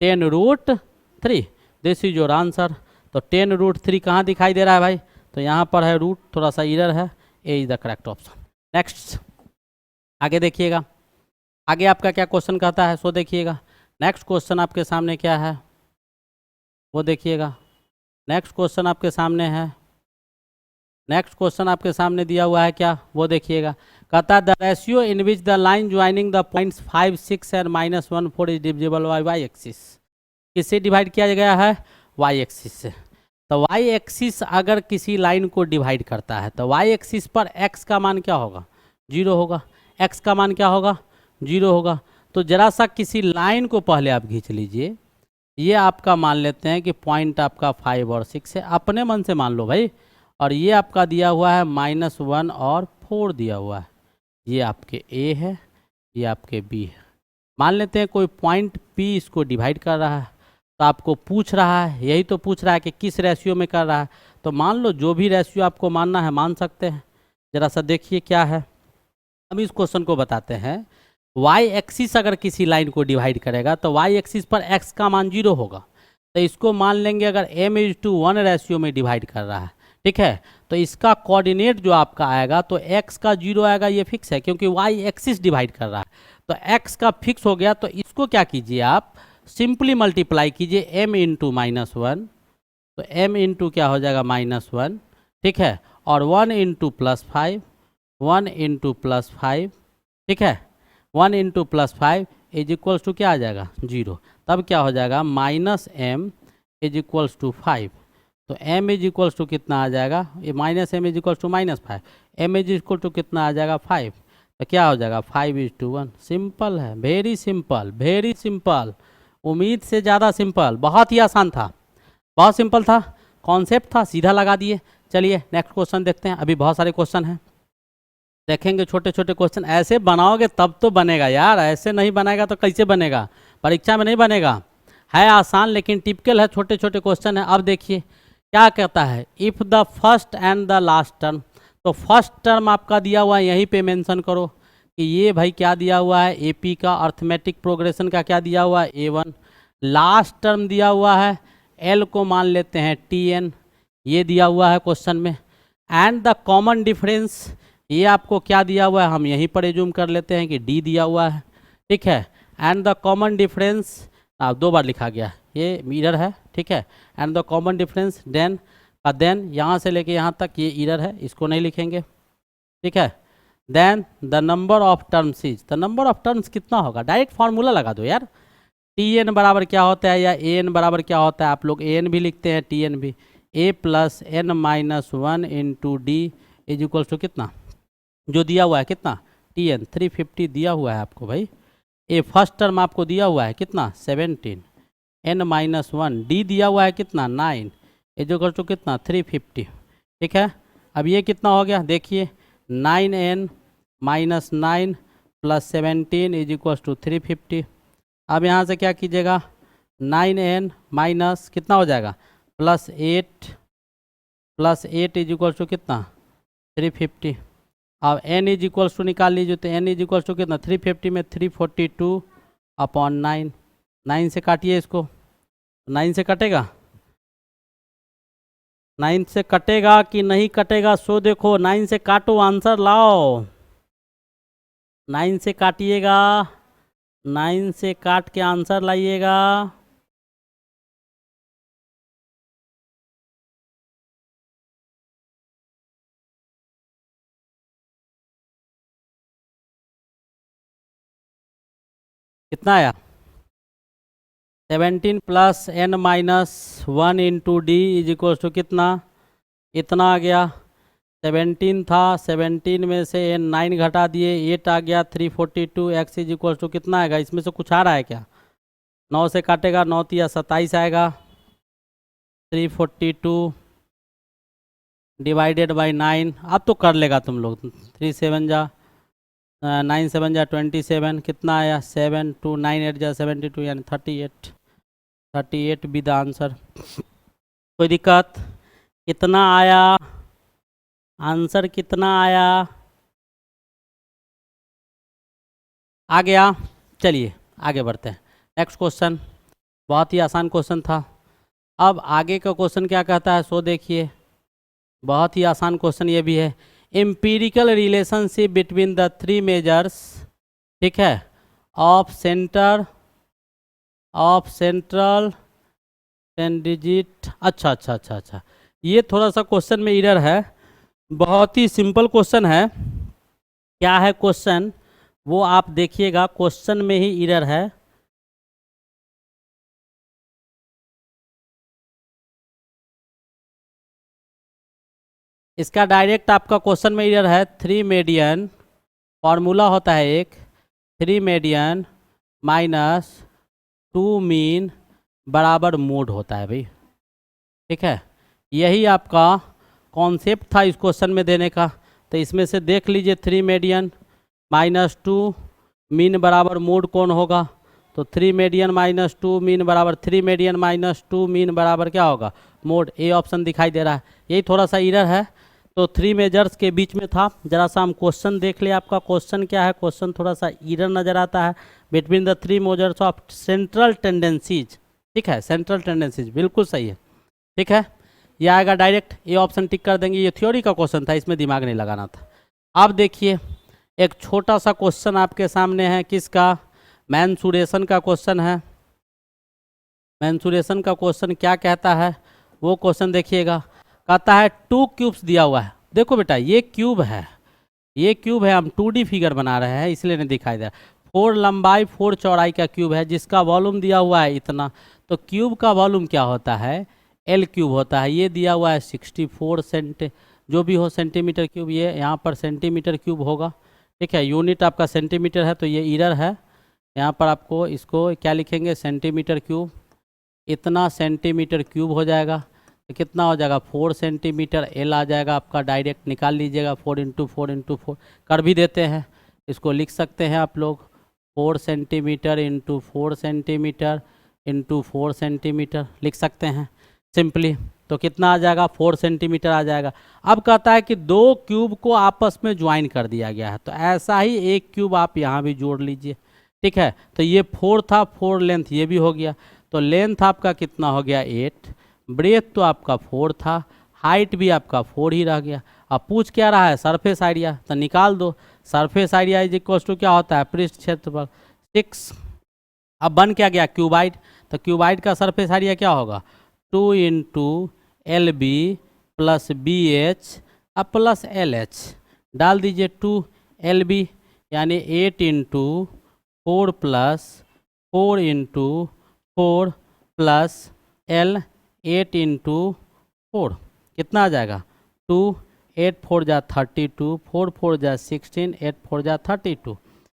10√3, दिस इज योर आंसर। तो 10√3 कहाँ दिखाई दे रहा है भाई, तो यहाँ पर है रूट, थोड़ा सा इरर है, A is the correct option. Next आगे देखिएगा, आगे आपका क्या क्वेश्चन कहता है सो देखिएगा। नेक्स्ट क्वेश्चन आपके सामने क्या है वो देखिएगा। नेक्स्ट क्वेश्चन आपके सामने है, नेक्स्ट क्वेश्चन आपके सामने दिया हुआ है क्या वो देखिएगा। कहता है the ratio in which the line joining the points 5 6 and -1 4 is divisible by y axis, किससे डिवाइड किया गया है, वाई एक्सिस से। तो वाई एक्सिस अगर किसी लाइन को डिवाइड करता है तो वाई एक्सिस पर एक्स का मान क्या होगा, 0 होगा, एक्स का मान क्या होगा, 0 होगा। तो जरा सा किसी लाइन को पहले आप खींच लीजिए, ये आपका मान लेते हैं कि पॉइंट आपका 5 और 6 है, अपने मन से मान लो भाई, और ये आपका दिया हुआ है -1 और 4 दिया हुआ है, ये आपके ए है, ये आपके बी है। मान लेते हैं कोई पॉइंट पी इसको डिवाइड कर रहा है, तो आपको पूछ रहा है, यही तो पूछ रहा है कि किस रेशियो में कर रहा है। तो मान लो जो भी रेशियो आपको मानना है मान सकते हैं। जरा सा देखिए क्या है, हम इस क्वेश्चन को बताते हैं। वाई एक्सिस अगर किसी लाइन को डिवाइड करेगा तो वाई एक्सिस पर एक्स का मान 0 होगा, तो इसको मान लेंगे अगर m/1 रेशियो में डिवाइड कर रहा है, ठीक है। तो इसका कोऑर्डिनेट जो आपका आएगा तो x का 0 आएगा, ये फिक्स है क्योंकि y एक्सिस डिवाइड कर रहा है। तो x का फिक्स हो गया, तो इसको क्या कीजिए आप सिंपली मल्टीप्लाई कीजिए m इंटू -1, तो m इंटू क्या हो जाएगा -1, ठीक है, और 1 इंटू +5, 1 इंटू +5, ठीक है, 1 इंटू +5 इज इक्वल्स टू क्या आ जाएगा 0। तब क्या हो जाएगा -m इज इक्वल्स टू 5। तो m इज इक्वल्स टू कितना आ जाएगा, ये minus m is equals to -5, m is equal to कितना आ जाएगा 5, तो क्या हो जाएगा 5:1। सिंपल है, वेरी सिंपल, वेरी सिंपल, उम्मीद से ज़्यादा सिंपल, बहुत ही आसान था, बहुत सिंपल था, कॉन्सेप्ट था, सीधा लगा दिए। चलिए नेक्स्ट क्वेश्चन देखते हैं, अभी बहुत सारे क्वेश्चन हैं, देखेंगे छोटे छोटे क्वेश्चन। ऐसे बनाओगे तब तो बनेगा यार, ऐसे नहीं बनाएगा तो कैसे बनेगा, परीक्षा में नहीं बनेगा। है आसान लेकिन टिपिकल है, छोटे छोटे क्वेश्चन है। अब देखिए क्या कहता है, if the first and the last term, तो फर्स्ट टर्म आपका दिया हुआ है, यहीं पे मेंशन करो कि ये भाई क्या दिया हुआ है, एपी का अर्थमेटिक प्रोग्रेशन का क्या दिया हुआ है, A1। लास्ट टर्म दिया हुआ है, एल को मान लेते हैं TN, ये दिया हुआ है क्वेश्चन में। एंड द कॉमन डिफरेंस, ये आपको क्या दिया हुआ है, हम यहीं पर एज्यूम कर लेते हैं कि D दिया हुआ है, ठीक है। एंड द कॉमन डिफरेंस, दो बार लिखा गया, ये मिरर है, ठीक है। And the common difference then का देन, यहाँ से लेके यहाँ तक ये इरर है, इसको नहीं लिखेंगे, ठीक है। Then the number of terms is, the number of terms कितना होगा, डायरेक्ट फार्मूला लगा दो यार। TN बराबर क्या होता है, या AN बराबर क्या होता है, आप लोग AN भी लिखते हैं TN भी, A + n-1 × D is equals to कितना, जो दिया हुआ है कितना TN 350 दिया हुआ है आपको भाई। ए फर्स्ट टर्म आपको दिया हुआ है कितना 17, n-1, D दिया हुआ है कितना 9 इज इक्वल्स टू कितना 350, ठीक है। अब ये कितना हो गया, देखिए 9n - 9 + 17 इज इक्वल्स टू 350। अब यहाँ से क्या कीजिएगा, 9n माइनस कितना हो जाएगा +8 इज इक्वल्स टू कितना 350। अब n इज इक्वल्स टू निकाल लीजिए, तो n इज इक्वल्स टू कितना 350 में 342/9, 9 से काटिए इसको, 9 से कटेगा, 9 से कटेगा कि नहीं कटेगा, सो देखो 9 से काटो, आंसर लाओ, 9 से काटिएगा, 9 से काट के आंसर लाइएगा। कितना आया 17 + n-1 × D is equals to कितना, इतना आ गया। 17 था, 17 में से n9 घटा दिए, 8 आ गया 342, x इज इक्वल्स टू कितना आएगा, इसमें से कुछ आ रहा है क्या, 9 से काटेगा, 9 × 27 आएगा, 342 / 9, अब तो कर लेगा तुम लोग, 3 7 जा 9 7 जा 27, कितना आया 7 2 9 8 जा 72, यानी 38 बी द आंसर। कोई दिक्कत, कितना आया आंसर, कितना आया, आ गया। चलिए आगे बढ़ते हैं, नेक्स्ट क्वेश्चन, बहुत ही आसान क्वेश्चन था। अब आगे का क्वेश्चन क्या कहता है, सो देखिए, बहुत ही आसान क्वेश्चन ये भी है। Empirical relationship between the 3 measures, ठीक है, ऑफ सेंट्रल 10 डिजिट। अच्छा, ये थोड़ा सा क्वेश्चन में एरर है, बहुत ही सिंपल क्वेश्चन है। क्या है क्वेश्चन, वो आप देखिएगा, क्वेश्चन में ही एरर है। इसका डायरेक्ट आपका क्वेश्चन में एरर है। 3 मेडियन फॉर्मूला होता है एक, 3 मेडियन - 2 मीन बराबर मोड होता है भाई, ठीक है। यही आपका कॉन्सेप्ट था इस क्वेश्चन में देने का। तो इसमें से देख लीजिए, 3 मेडियन - 2 मीन बराबर मोड कौन होगा, तो 3 मेडियन - 2 मीन बराबर 3 मेडियन - 2 मीन बराबर क्या होगा मोड, ए ऑप्शन दिखाई दे रहा है। यही थोड़ा सा एरर है, तो 3 मेजर्स के बीच में था। जरा सा हम क्वेश्चन देख ले, आपका क्वेश्चन क्या है, क्वेश्चन थोड़ा सा एरर नज़र आता है, between the 3 measures of central tendencies, ठीक है, सेंट्रल टेंडेंसीज बिल्कुल सही है, ठीक है। ये आएगा डायरेक्ट, ये ऑप्शन टिक कर देंगे। ये थ्योरी का क्वेश्चन था, इसमें दिमाग नहीं लगाना था। अब देखिए एक छोटा सा क्वेश्चन आपके सामने है, किसका, मेंसुरेशन का क्वेश्चन है। मेंसुरेशन का क्वेश्चन क्या कहता है, वो क्वेश्चन देखिएगा। कहता है 2 क्यूब्स दिया हुआ है, देखो बेटा ये क्यूब है, ये क्यूब है, हम 2D फिगर बना रहे हैं इसलिए नहीं दिखाई दे रहा। 4 लंबाई 4 चौड़ाई का क्यूब है, जिसका वॉल्यूम दिया हुआ है इतना। तो क्यूब का वॉल्यूम क्या होता है, एल क्यूब होता है। ये दिया हुआ है 64 जो भी हो सेंटीमीटर क्यूब, ये यहाँ पर सेंटीमीटर क्यूब होगा, ठीक है। यूनिट आपका सेंटीमीटर है तो ये ईरर है। यहाँ पर आपको इसको क्या लिखेंगे, सेंटीमीटर क्यूब। इतना सेंटीमीटर क्यूब हो जाएगा तो कितना हो जाएगा, 4 सेंटीमीटर। एल आ जाएगा आपका, डायरेक्ट निकाल लीजिएगा, 4 × 4 कर भी देते हैं, इसको लिख सकते हैं आप लोग 4 सेंटीमीटर × 4 सेंटीमीटर × 4 सेंटीमीटर लिख सकते हैं सिंपली। तो कितना आ जाएगा, 4 सेंटीमीटर आ जाएगा। अब कहता है कि 2 क्यूब को आपस में ज्वाइन कर दिया गया है, तो ऐसा ही एक क्यूब आप यहाँ भी जोड़ लीजिए, ठीक है। तो ये 4 था, 4 लेंथ ये भी हो गया, तो लेंथ आपका कितना हो गया 8, ब्रेथ तो आपका 4 था, हाइट भी आपका 4 ही रह गया। अब पूछ क्या रहा है, सरफेस एरिया, तो निकाल दो। Surface area is equal to क्या होता है, पृष्ठ क्षेत्रफल 6। अब बन क्या गया, क्यूबाइड। तो क्यूबाइड का सरफेस एरिया क्या होगा, 2 × LB प्लस BH अब प्लस LH डाल दीजिए। 2 LB यानी 8 × 4 प्लस 4 × 4 प्लस L 8 × 4 कितना आ जाएगा, 2 8 4 जा 32, 4 4 जा 16, 8 4 जा 32,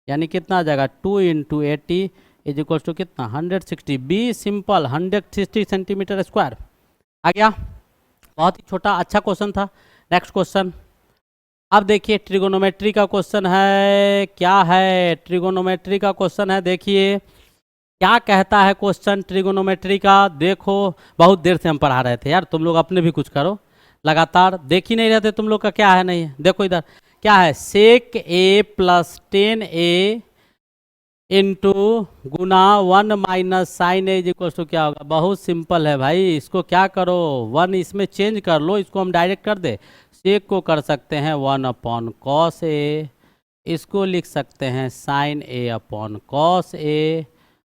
यानी कितना आ जाएगा 2 × 80 इज इक्वल टू कितना 160। बी सिंपल 160 सेंटीमीटर स्क्वायर आ गया। बहुत ही छोटा अच्छा क्वेश्चन था। नेक्स्ट क्वेश्चन, अब देखिए ट्रिगोनोमेट्री का क्वेश्चन है। क्या है, ट्रिगोनोमेट्री का क्वेश्चन है। देखिए क्या कहता है क्वेश्चन ट्रिगोनोमेट्री का। देखो बहुत देर से हम पढ़ा रहे थे यार, तुम लोग अपने भी कुछ करो, लगातार देख ही नहीं रहते तुम लोग का क्या है नहीं है। देखो इधर क्या है, sec A plus 10a into गुना 1 minus sine A is equal to क्या होगा। बहुत सिंपल है भाई, इसको क्या करो 1 इसमें चेंज कर लो, इसको हम डायरेक्ट कर दे। सेक को कर सकते हैं 1/cos a, इसको लिख सकते हैं साइन a/cos a।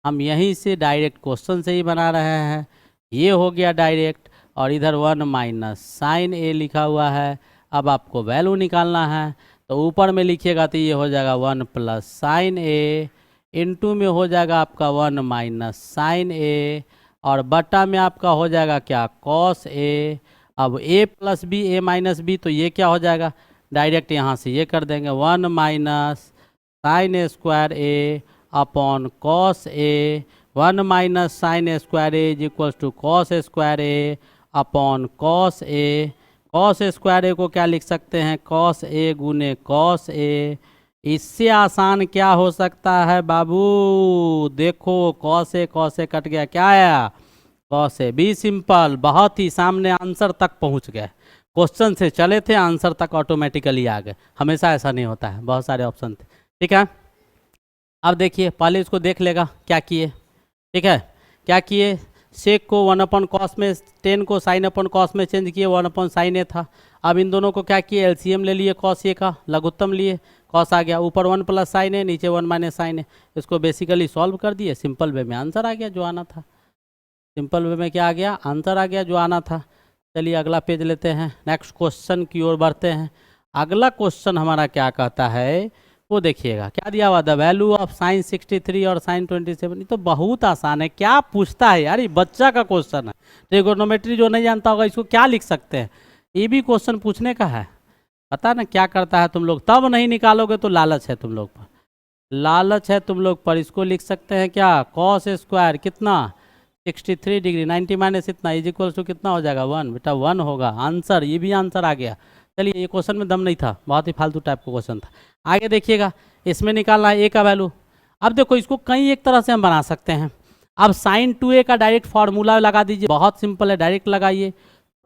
हम यहीं से डायरेक्ट क्वेश्चन से ही बना रहे हैं, ये हो गया डायरेक्ट। और इधर 1 माइनस साइन ए लिखा हुआ है। अब आपको वैल्यू निकालना है, तो ऊपर में लिखिएगा तो ये हो जाएगा 1 प्लस साइन ए, इनटू में हो जाएगा आपका 1 माइनस साइन ए, और बटा में आपका हो जाएगा क्या कॉस ए। अब a plus b a minus b, तो ये क्या हो जाएगा, डायरेक्ट यहाँ से ये कर देंगे 1 minus sine A square A upon cos A. 1 minus sine A square A is equal to cos square A upon cos A. Cos square A को क्या लिख सकते हैं, कॉस ए गुने कॉस ए। इससे आसान क्या हो सकता है बाबू, देखो कॉस ए कट गया, क्या आया कॉस ए। बी सिंपल, बहुत ही सामने आंसर तक पहुंच गए। क्वेश्चन से चले थे आंसर तक ऑटोमेटिकली आ गए, हमेशा ऐसा नहीं होता है, बहुत सारे ऑप्शन थे, ठीक है। अब देखिए पहले इसको देख लेगा क्या किए, ठीक है। क्या किए, सेक को 1/cos में, 10 को sin/cos में चेंज किए, 1/sin a था। अब इन दोनों को क्या किए, एलसीएम ले लिए, cos a का लघुत्तम लिए, cos आ गया, ऊपर 1 प्लस साइन है, नीचे 1 माइनस साइन है। इसको बेसिकली सॉल्व कर दिए, सिंपल वे में आंसर आ गया जो आना था। सिंपल वे में क्या आ गया, आंसर आ गया जो आना था। चलिए अगला पेज लेते हैं, नेक्स्ट क्वेश्चन की ओर बढ़ते हैं। अगला क्वेश्चन हमारा क्या कहता है वो देखिएगा, क्या दिया हुआ, द वैल्यू ऑफ साइन 63 और साइन 27। ये तो बहुत आसान है, क्या पूछता है यार, ये बच्चा का क्वेश्चन है। ट्रिगोनोमेट्री जो नहीं जानता होगा इसको क्या लिख सकते हैं, ये भी क्वेश्चन पूछने का है। पता ना क्या करता है तुम लोग, तब नहीं निकालोगे तो लालच है तुम लोग पर, लालच है तुम लोग पर। इसको लिख सकते हैं क्या, कॉस स्क्वायर कितना 63 डिग्री 90 माइनस इतना इज इक्वल टू कितना हो जाएगा 1, बेटा 1 होगा आंसर। ये भी आंसर आ गया। चलिए ये क्वेश्चन में दम नहीं था, बहुत ही फालतू टाइप का क्वेश्चन था। आगे देखिएगा, इसमें निकालना है a का वैल्यू। अब देखो इसको कई एक तरह से हम बना सकते हैं। अब साइन 2a का डायरेक्ट फार्मूला लगा दीजिए, बहुत सिंपल है, डायरेक्ट लगाइए।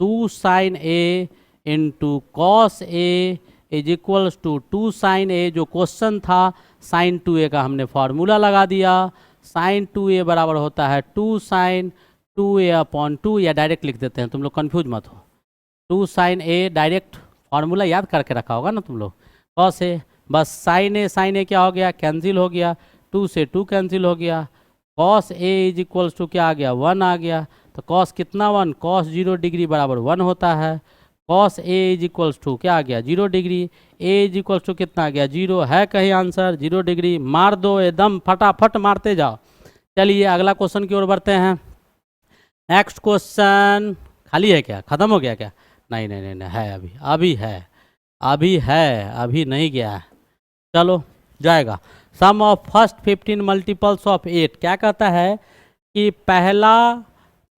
2 sine a into cos a is equals to 2 sine a, जो क्वेश्चन था साइन 2a का हमने फार्मूला लगा दिया। साइन 2a बराबर होता है 2 साइन 2a/2, या डायरेक्ट लिख देते हैं, तुम लोग कन्फ्यूज मत हो। 2 साइन a डायरेक्ट फार्मूला याद करके रखा होगा ना तुम लोग, कॉस ए, बस साइन ए क्या हो गया, कैंसिल हो गया, 2 से 2 कैंसिल हो गया। Cos a is equals to क्या आ गया 1 आ गया, तो कॉस कितना 1, कॉस 0 डिग्री बराबर 1 होता है। Cos a is equals to क्या आ गया 0 degree, a is equals to कितना आ गया 0, है कहीं आंसर 0 डिग्री, मार दो एकदम फटाफट मारते जाओ। चलिए अगला क्वेश्चन की ओर बढ़ते हैं। नेक्स्ट क्वेश्चन खाली है क्या, ख़त्म हो गया क्या? नहीं नहीं नहीं नहीं, है अभी, अभी है, अभी है, अभी नहीं गया है। चलो जाएगा। सम ऑफ फर्स्ट 15 मल्टीपल्स ऑफ 8 क्या कहता है कि पहला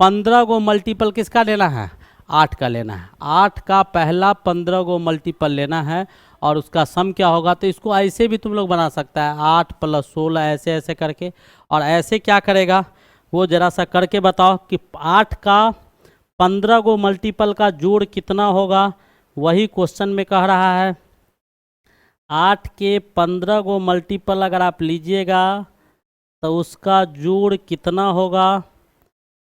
15 को मल्टीपल किसका लेना है, 8 का लेना है। 8 का पहला 15 को मल्टीपल लेना है और उसका सम क्या होगा। तो इसको ऐसे भी तुम लोग बना सकता है, 8 + 16 ऐसे ऐसे करके। और ऐसे क्या करेगा वो ज़रा सा करके बताओ कि 8 का 15 को मल्टीपल का जोड़ कितना होगा, वही क्वेश्चन में कह रहा है। 8 के 15 को मल्टीपल अगर आप लीजिएगा तो उसका जोड़ कितना होगा,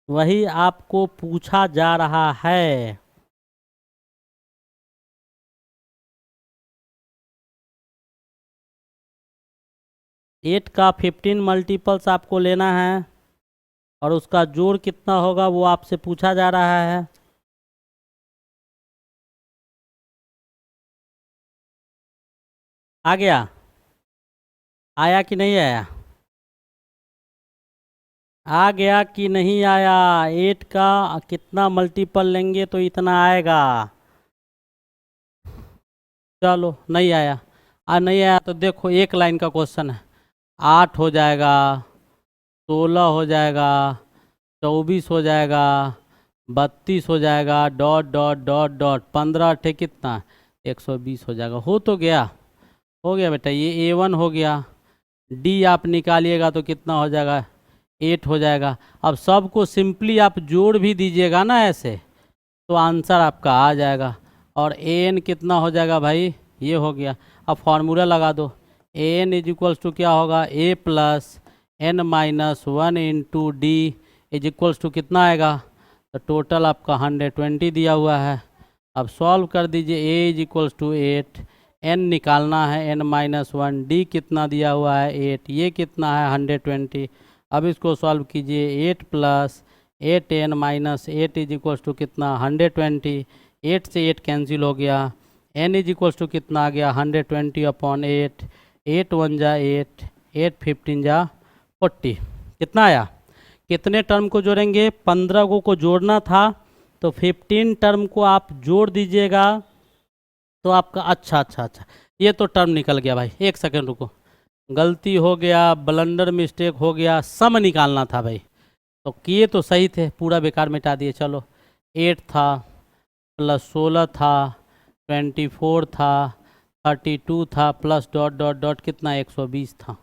वही आपको पूछा जा रहा है। एट का 15 मल्टीपल्स आपको लेना है और उसका जोड़ कितना होगा वो आपसे पूछा जा रहा है। आ गया, आया कि नहीं आया, आ गया कि नहीं आया। 8 का कितना मल्टीपल लेंगे तो इतना आएगा। चलो नहीं आया, नहीं आया तो देखो एक लाइन का क्वेश्चन है। 8 हो जाएगा, 16 हो जाएगा, 24 हो जाएगा, 32 हो जाएगा, डॉट डॉट डॉट डॉट 15 अठे कितना 120 हो जाएगा। हो तो गया, हो गया बेटा, ये A1 हो गया। डी आप निकालिएगा तो कितना हो जाएगा, 8 हो जाएगा। अब सबको सिंपली आप जोड़ भी दीजिएगा ना ऐसे तो आंसर आपका आ जाएगा। और एन कितना हो जाएगा भाई, ये हो गया। अब फार्मूला लगा दो, एन इज इक्वल्स टू क्या होगा, A + n-1 into d is equals to कितना आएगा, तो टोटल आपका 120 दिया हुआ है। अब सॉल्व कर दीजिए, A is equals to 8, n निकालना है n-1, डी कितना दिया हुआ है 8, ये कितना है 120। अब इसको सॉल्व कीजिए, 8 + 8n-8 इज इक्वल्स टू कितना 120। 8 से 8 कैंसिल हो गया, n इज इक्वल्स टू कितना आ गया 120/8, 8 1 जा 8, 8 15 जा 40। कितना आया, कितने टर्म को जोड़ेंगे, 15 को जोड़ना था तो 15 टर्म को आप जोड़ दीजिएगा तो आपका अच्छा, ये तो टर्म निकल गया भाई। एक सेकंड रुको, गलती हो गया, ब्लंडर मिस्टेक हो गया, सम निकालना था भाई। तो किए तो सही थे, पूरा बेकार मिटा दिए। चलो 8 था + 16 था, 24 था, 32 था, प्लस डॉट डॉट डॉट कितना 120 था।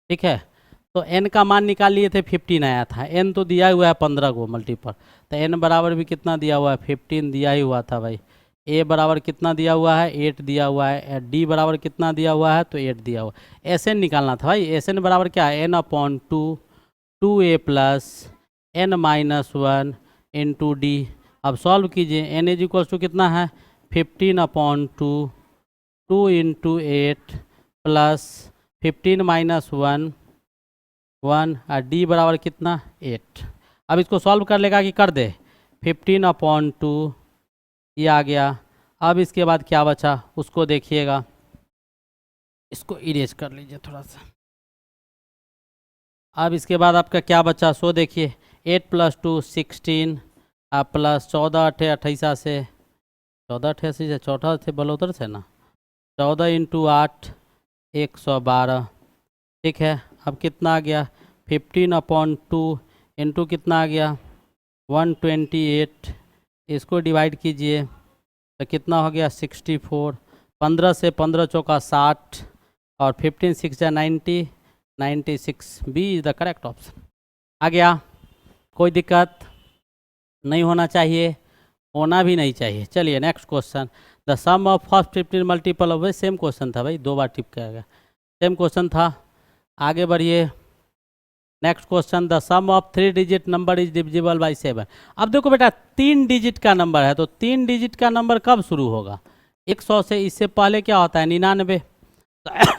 ठीक है, तो n का मान निकाल लिए थे, 15 आया था। n तो दिया हुआ है 15 को मल्टीपल, तो n बराबर भी कितना दिया हुआ है 15 दिया ही हुआ था भाई। a बराबर कितना दिया हुआ है 8 दिया हुआ है, d बराबर कितना दिया हुआ है तो 8 दिया हुआ है। Sn निकालना था भाई, Sn बराबर क्या है n/2 2a + n-1 into D. अब सॉल्व कीजिए, n इज इक्वल्स टू कितना है 15/2 2 इंटू 8 प्लस 15 - 1 और डी बराबर कितना 8। अब इसको सॉल्व कर लेगा कि कर दे, 15/2 ये आ गया। अब इसके बाद क्या बचा उसको देखिएगा, इसको इरेज कर लीजिए थोड़ा सा। अब इसके बाद आपका क्या बचा सो देखिए, 8 + 2 16 प्लस 14 8 28 से 14 88 से 14 थे बोलो उधर से ना, 14 इंटू 8 112। ठीक है, अब कितना आ गया 15/2 इंटू कितना आ गया 128। इसको डिवाइड कीजिए तो कितना हो गया 64। 15 से 15 चौका 60 और 15 6 जा 90, 96। B is the correct option. आ गया, कोई दिक्कत नहीं होना चाहिए, होना भी नहीं चाहिए। चलिए next question, the sum of first 15 multiple of, same question था भाई, 2 बार टिप किया गया, सेम क्वेश्चन था। आगे बढ़िए, next question, the sum of 3 digit number is divisible by 7। अब देखो बेटा 3 डिजिट का नंबर है तो 3 डिजिट का नंबर कब शुरू होगा, 100 से। इससे पहले क्या होता है 99।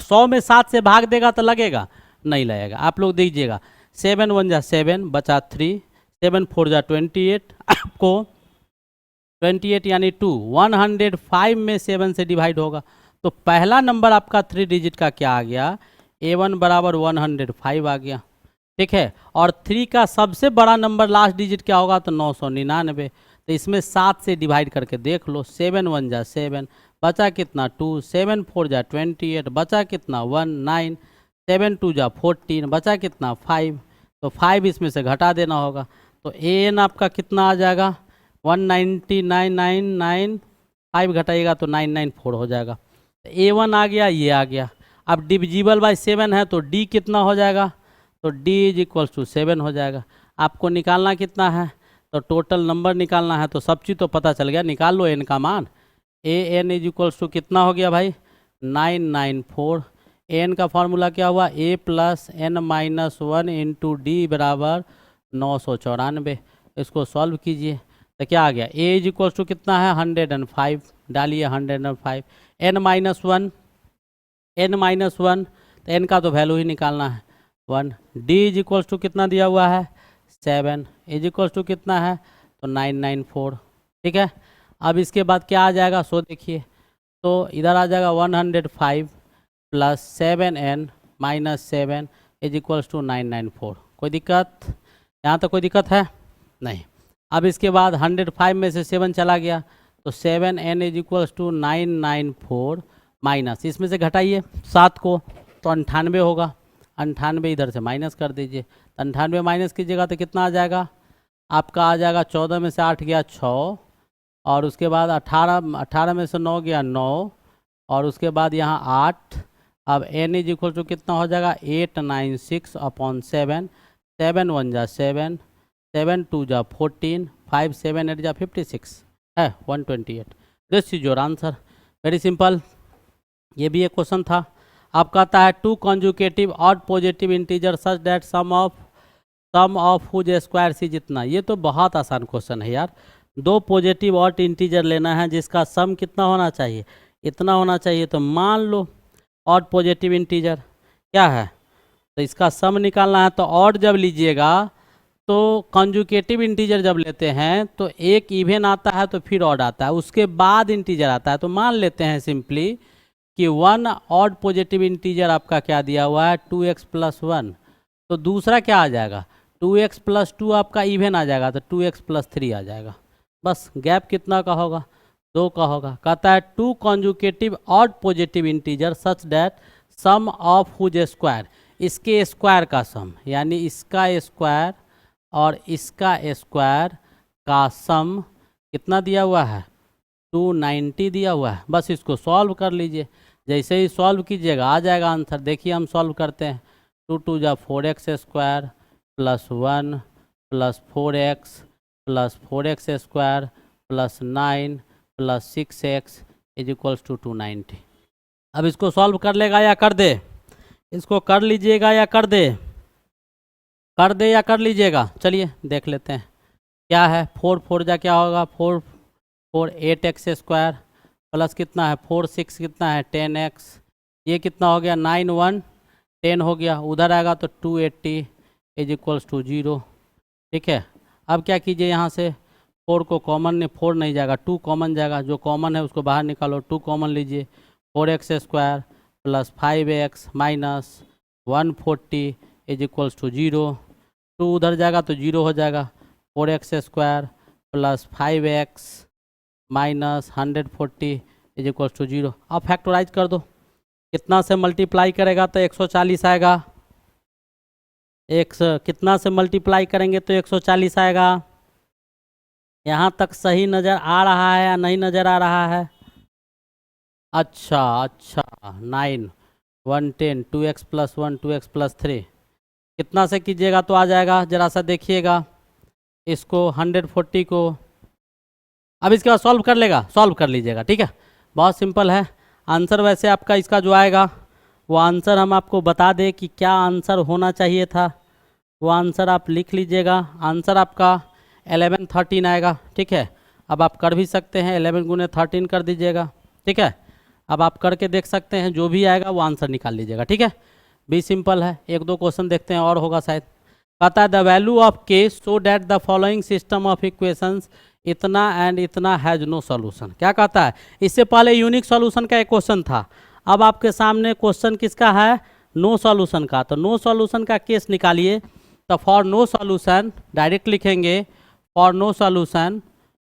100 में 7 से भाग देगा तो लगेगा, नहीं लगेगा। आप लोग दीजिएगा, 7 1 जा 7 बचा 3, 7 4 जा 28। आपको 28 यानी 2, 105 में 7 से डिवाइड होगा। तो पहला नंबर आपका 3 डिजिट का क्या आ गया, A1 बराबर 105 आ गया। ठीक है, और 3 का सबसे बड़ा नंबर लास्ट डिजिट क्या होगा तो 999। तो इसमें 7 से डिवाइड करके देख लो, 7 1 जा 7, बचा कितना 2, 7 4 जा 28, बचा कितना 1 9, 7 2 जा 14, बचा कितना 5, तो 5 इसमें से घटा देना होगा। तो an आपका कितना आ जाएगा 199,999, 5 घटाइएगा तो 994 हो जाएगा। तो a1 आ गया, ये आ गया। अब डिविजिबल बाय 7 है तो d कितना हो जाएगा, तो d इज इक्वल्स टू 7 हो जाएगा। आपको निकालना कितना है, तो टोटल नंबर निकालना है, तो सब चीज़ तो पता चल गया, निकाल लो n का मान। an इज इक्वल्स टू कितना हो गया भाई 994। n का फार्मूला क्या हुआ, a plus n minus 1 into D बराबर 994। इसको सॉल्व कीजिए तो क्या आ गया, a इज इक्वल्स टू कितना है 105, डालिए 105, n माइनस 1, तो n का तो वैल्यू ही निकालना है 1, d इज इक्वल्स टू कितना दिया हुआ है 7, इज इक्वल्स टू कितना है तो 994। ठीक है, अब इसके बाद क्या आ जाएगा, सो देखिए, तो इधर आ जाएगा 105 plus 7n minus 7 is equals to 994। कोई दिक्कत, यहाँ तक कोई दिक्कत है नहीं। अब इसके बाद 105 में से 7 चला गया तो 7n is equals to 994 minus, इसमें से घटाइए 7 को तो 98 होगा, 98 इधर से माइनस कर दीजिए, 98 माइनस कीजिएगा तो कितना आ जाएगा आपका, आ जाएगा 14 में से 8 गया 6, और उसके बाद 18 में से 9 गया 9, और उसके बाद यहाँ 8। अब n इज इक्वल टू कितना हो जाएगा 896 अपॉन 7, 7 1 जा 7, 7 2 जा 14, 5 7 8 जा 56 है 128। This is your answer, very simple. ये भी एक क्वेश्चन था। अब कहता है 2 consecutive odd positive integer such that sum of whose square सी जितना। ये तो बहुत आसान क्वेश्चन है यार। 2 पॉजिटिव ऑड इंटीजर लेना है जिसका सम कितना होना चाहिए, इतना होना चाहिए। तो मान लो ऑड पॉजिटिव इंटीजर क्या है, तो इसका सम निकालना है। तो ऑड जब लीजिएगा तो कॉन्जुकेटिव इंटीजर जब लेते हैं तो एक इवन आता है तो फिर ऑड आता है, उसके बाद इंटीजर आता है। तो मान लेते हैं सिंपली कि 1 ऑड पॉजिटिव इंटीजर आपका क्या दिया हुआ है 2x प्लस 1, तो दूसरा क्या आ जाएगा 2x प्लस 2 आपका इवन आ जाएगा, तो 2x प्लस 3 आ जाएगा। बस गैप कितना का होगा 2 का होगा। कहता है 2 consecutive odd positive integer such that sum of whose square, इसके स्क्वायर का सम, यानी इसका स्क्वायर और इसका स्क्वायर का सम कितना दिया हुआ है 290 दिया हुआ है। बस इसको सॉल्व कर लीजिए, जैसे ही सॉल्व कीजिएगा आ जाएगा आंसर। देखिए हम सॉल्व करते हैं, 2 2 जा 4x square plus 1 plus 4x plus 4x square plus 9 plus 6x is equals to 290। अब इसको सॉल्व कर लेगा या कर दे, इसको कर लीजिएगा या कर दे, कर दे या कर लीजिएगा। चलिए देख लेते हैं क्या है। 4 4 जा क्या होगा 4 4 8x स्क्वायर प्लस कितना है 4 6 कितना है 10x, ये कितना हो गया 9 1 10 हो गया, उधर आएगा तो 280 इज इक्वल्स टू 0। ठीक है, अब क्या कीजिए यहाँ से 4 को कॉमन ने 4 नहीं जाएगा 2 कॉमन जाएगा, जो कॉमन है उसको बाहर निकालो, 2 कॉमन लीजिए, 4x square plus 5x minus 140 is equals to 0। 2 उधर जाएगा तो 0 हो जाएगा, 4x square plus 5x minus 140 is equals to 0। अब फैक्टराइज कर दो, कितना से मल्टीप्लाई करेगा तो 140 आएगा, कितना से मल्टीप्लाई करेंगे तो 140 आएगा। यहाँ तक सही नज़र आ रहा है या नहीं नज़र आ रहा है? अच्छा 9 110 2x प्लस 1 2x प्लस 3 कितना से कीजिएगा तो आ जाएगा, ज़रा सा देखिएगा इसको 140 को। अब इसके बाद सॉल्व कर लेगा, सॉल्व कर लीजिएगा। ठीक है, बहुत सिंपल है आंसर। वैसे आपका इसका जो आएगा वो आंसर हम आपको बता दें कि क्या आंसर होना चाहिए था, वो आंसर आप लिख लीजिएगा। आंसर आपका 11 13 आएगा। ठीक है, अब आप कर भी सकते हैं, 11 गुने 13 कर दीजिएगा। ठीक है, अब आप करके देख सकते हैं, जो भी आएगा वो आंसर निकाल लीजिएगा। ठीक है, भी सिंपल है। 1 2 क्वेश्चन देखते हैं और होगा शायद। कहता है the value of k so that the following system of equations इतना एंड इतना हैज़ नो सॉल्यूशन। क्या कहता है, इससे पहले यूनिक सॉल्यूशन का एक क्वेश्चन था, अब आपके सामने क्वेश्चन किसका है नो सॉल्यूशन का। तो नो सॉल्यूशन का केस निकालिए। तो फॉर नो सॉल्यूशन डायरेक्ट लिखेंगे, फॉर नो सॉल्यूशन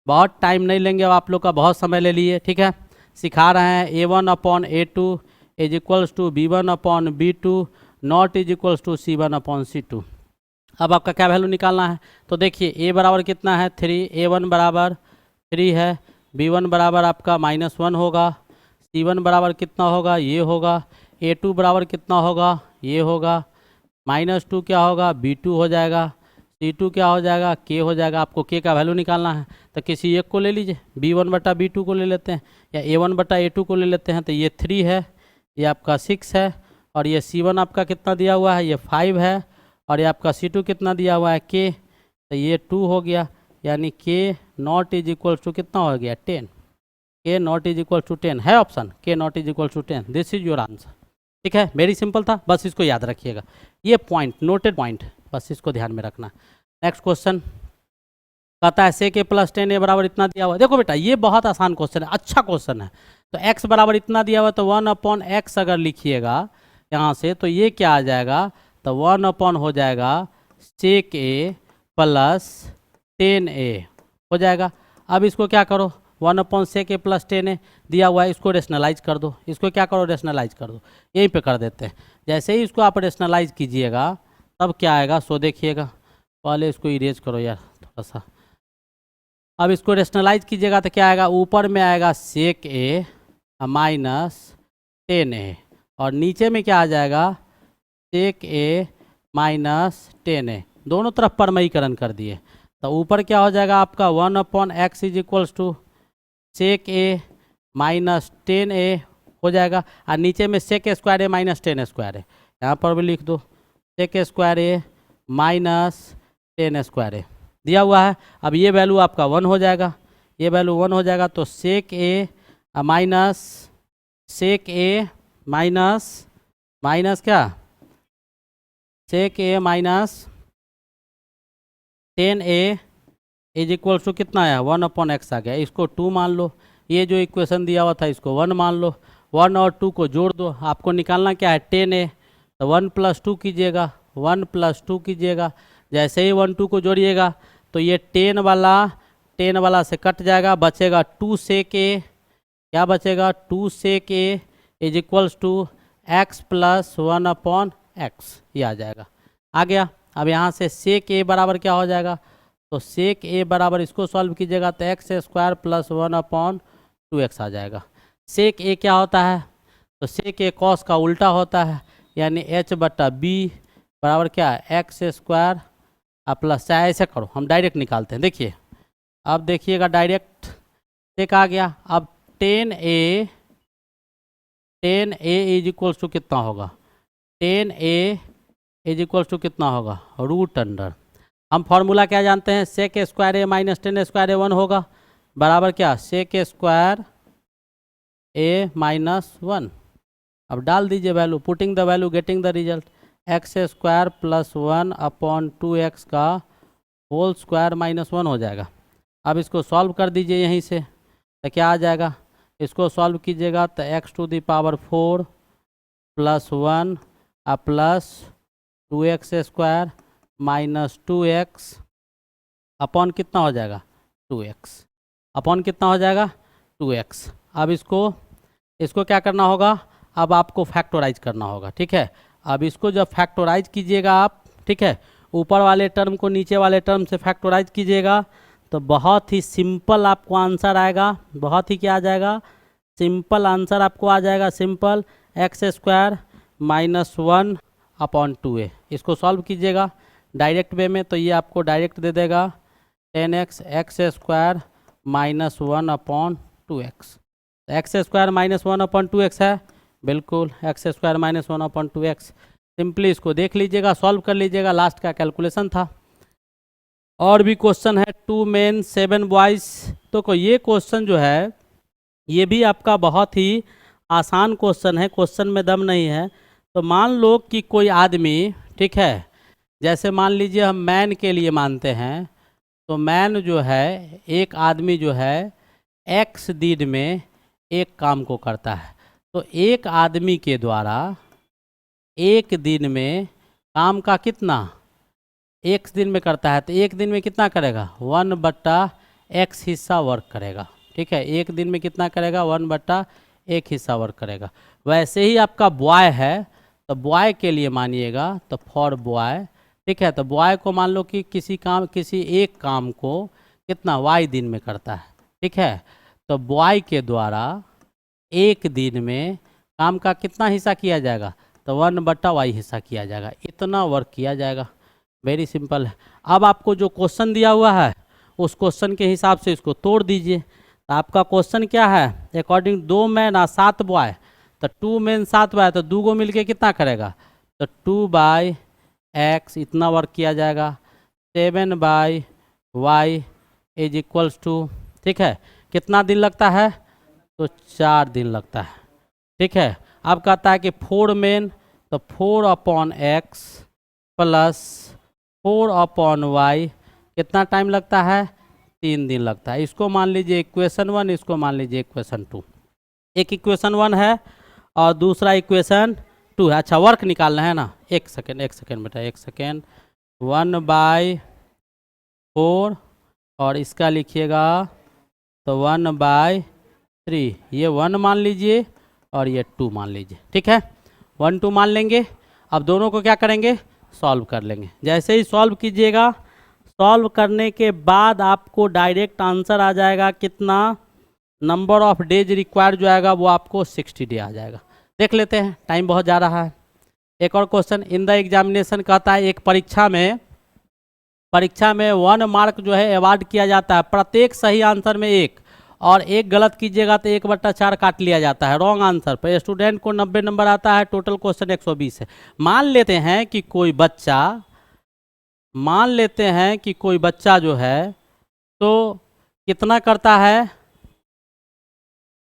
बहुत टाइम नहीं लेंगे, अब आप लोग का बहुत समय ले लिए, ठीक है। सिखा रहे हैं A1/A2 is equals to B1/B2 not is equals to C1/C2। अब आपका क्या वैल्यू निकालना है, तो देखिए A बराबर कितना है 3, A1 बराबर 3 है, B1 बराबर आपका -1 होगा, C1 बराबर कितना होगा, ये होगा, A2 बराबर कितना होगा, ये होगा, -2 क्या होगा, B2 हो जाएगा, C2 क्या हो जाएगा, K हो जाएगा। आपको K का वैल्यू निकालना है तो किसी एक को ले लीजिए, B1/B2 को ले लेते हैं या A1/A2 को ले लेते हैं। तो ये 3 है, ये आपका 6 है, और ये C1 आपका कितना दिया हुआ है, ये 5 है, और ये आपका C2 कितना दिया हुआ है K, तो ये 2 हो गया, यानी K not is equal to कितना हो गया 10। K not is equal to 10 है option, K not is equal to 10, this is your answer. ठीक है, वेरी सिंपल था, बस इसको याद रखिएगा, ये पॉइंट नोटेड पॉइंट, बस इसको ध्यान में रखना। नेक्स्ट क्वेश्चन कहता है sec a + 10a बराबर इतना दिया हुआ है। देखो बेटा ये बहुत आसान क्वेश्चन है, अच्छा क्वेश्चन है। तो x बराबर इतना दिया हुआ है तो 1/x अगर लिखिएगा यहाँ से तो ये क्या आ जाएगा, तो 1 हो जाएगा sec a + 10a हो जाएगा। अब इसको क्या करो, 1/sec a + 10a दिया हुआ है, इसको रेशनलाइज कर दो, इसको क्या करो रेशनलाइज कर दो, यहीं पे कर देते हैं। जैसे ही इसको आप रेशनलाइज कीजिएगा तब क्या आएगा, सो देखिएगा, पहले इसको इरेज करो यार थोड़ा सा। अब इसको रेशनलाइज कीजिएगा तो क्या आएगा, ऊपर में आएगा sec a - 10a, और नीचे में क्या आ जाएगा sec a - 10a, दोनों तरफ परमयीकरण कर दिए। तो ऊपर क्या हो जाएगा आपका 1/x is equals to sec a - 10a हो जाएगा, और नीचे में sec a square a - 10a है, यहाँ पर भी लिख दो sec a square a - 10a square है दिया हुआ है। अब ये वैल्यू आपका 1 हो जाएगा, ये वैल्यू 1 हो जाएगा, तो sec a माइनस क्या sec a - 10a is equal to कितना आया 1/x आ गया, इसको 2 मान लो, ये जो इक्वेशन दिया हुआ था इसको 1 मान लो, 1 और 2 को जोड़ दो, आपको निकालना क्या है 10a, तो 1 + 2 कीजिएगा, 1 + 2 कीजिएगा, जैसे ही 1 2 को जोड़िएगा तो ये 10 वाला से कट जाएगा, बचेगा 2 sec a, क्या बचेगा 2 sec a is equals to x + 1/x, ये आ जाएगा, आ गया। अब यहाँ से sec a बराबर क्या हो जाएगा, तो sec a बराबर इसको सॉल्व कीजिएगा तो x² + 1/2x आ जाएगा। sec a क्या होता है, तो sec a cos का उल्टा होता है, यानी h/b बराबर क्या है x² प्लस, चाहे ऐसे करो हम डायरेक्ट निकालते हैं, देखिए अब देखिएगा डायरेक्ट sec आ गया। अब 10a इज इक्वल्स टू कितना होगा, 10a इज इक्वल्स टू कितना होगा √अंडर, हम फॉर्मूला क्या जानते हैं sec a square a - 10a square a 1 होगा, बराबर क्या sec a स्क्वायर a - 1। अब डाल दीजिए value, putting the value getting the result, x² + 1/2x का होल स्क्वायर -1 हो जाएगा। अब इसको सॉल्व कर दीजिए यहीं से, तो क्या आ जाएगा, इसको सॉल्व कीजिएगा तो x⁴ + 1 plus 2x² - 2x upon कितना हो जाएगा 2x, अपॉन कितना हो जाएगा 2x। अब इसको क्या करना होगा, अब आपको फैक्टराइज करना होगा, ठीक है। अब इसको जब फैक्टराइज कीजिएगा आप, ठीक है, ऊपर वाले टर्म को नीचे वाले टर्म से फैक्टराइज कीजिएगा तो बहुत ही सिंपल आपको आंसर आएगा, बहुत ही क्या आ जाएगा सिंपल आंसर आपको आ जाएगा, सिंपल x² - 1/2a। इसको सॉल्व कीजिएगा डायरेक्ट वे में तो ये आपको डायरेक्ट दे देगा 10x x² - 1/2x, x² - 1/2x है, बिल्कुल x² - 1/2x। सिंपली इसको देख लीजिएगा, सॉल्व कर लीजिएगा, लास्ट का कैलकुलेशन था। और भी क्वेश्चन है 2 men 7 boys, तो ये क्वेश्चन जो है ये भी आपका बहुत ही आसान क्वेश्चन है, क्वेश्चन में दम नहीं है। तो मान लो कि कोई आदमी, ठीक है, जैसे मान लीजिए हम मैन के लिए मानते हैं, तो मैन जो है एक आदमी जो है x दिन में एक काम को करता है, तो एक आदमी के द्वारा एक दिन में काम का कितना एक दिन में करता है, तो एक दिन में कितना करेगा 1/x², x हिस्सा वर्क करेगा। ठीक है, एक दिन में कितना करेगा, 1/1 हिस्सा वर्क करेगा। वैसे ही आपका बॉय है तो बॉय के लिए मानिएगा तो फॉर बॉय, ठीक है, तो बॉय को मान लो कि किसी एक काम को कितना y दिन में करता है। ठीक है, तो बॉय के द्वारा एक दिन में काम का कितना हिस्सा किया जाएगा, तो 1/y हिस्सा किया जाएगा, इतना वर्क किया जाएगा। वेरी सिंपल है। अब आपको जो क्वेश्चन दिया हुआ है उस क्वेश्चन के हिसाब से इसको तोड़ दीजिए। तो आपका क्वेश्चन क्या है, अकॉर्डिंग 2 मैन और 7 बॉय, तो 2 मैन 7 बॉय, तो 2 को मिलके कितना करेगा, तो 2/x इतना वर्क किया जाएगा। 7/y इज इक्वल्स टू, ठीक है, कितना दिन लगता है, तो 4 दिन लगता है। ठीक है, अब कहता है कि 4 मैन, तो 4/x प्लस 4/y कितना टाइम लगता है, 3 दिन लगता है। इसको मान लीजिए इक्वेशन 1, इसको मान लीजिए इक्वेशन 2। एक इक्वेशन 1 है और दूसरा इक्वेशन 2 है। अच्छा, वर्क निकालना है ना, एक सेकेंड बेटा, एक सेकेंड। 1/4 और इसका लिखिएगा तो 1/3, ये 1 मान लीजिए और ये 2 मान लीजिए। ठीक है, 1 2 मान लेंगे। अब दोनों को क्या करेंगे, सॉल्व कर लेंगे। जैसे ही सॉल्व कीजिएगा, सॉल्व करने के बाद आपको डायरेक्ट आंसर आ जाएगा कितना, नंबर ऑफ डेज रिक्वायर्ड जो आएगा वो आपको 60 डे आ जाएगा। देख लेते हैं, टाइम बहुत जा रहा है। एक और क्वेश्चन, इन द एग्जामिनेशन कहता है एक परीक्षा में 1 मार्क जो है अवार्ड किया जाता है प्रत्येक सही आंसर में 1, और एक गलत कीजिएगा तो 1/4 काट लिया जाता है रॉन्ग आंसर पर। स्टूडेंट को 90 नंबर आता है, टोटल क्वेश्चन 120 है। मान लेते हैं कि कोई बच्चा जो है तो कितना करता है,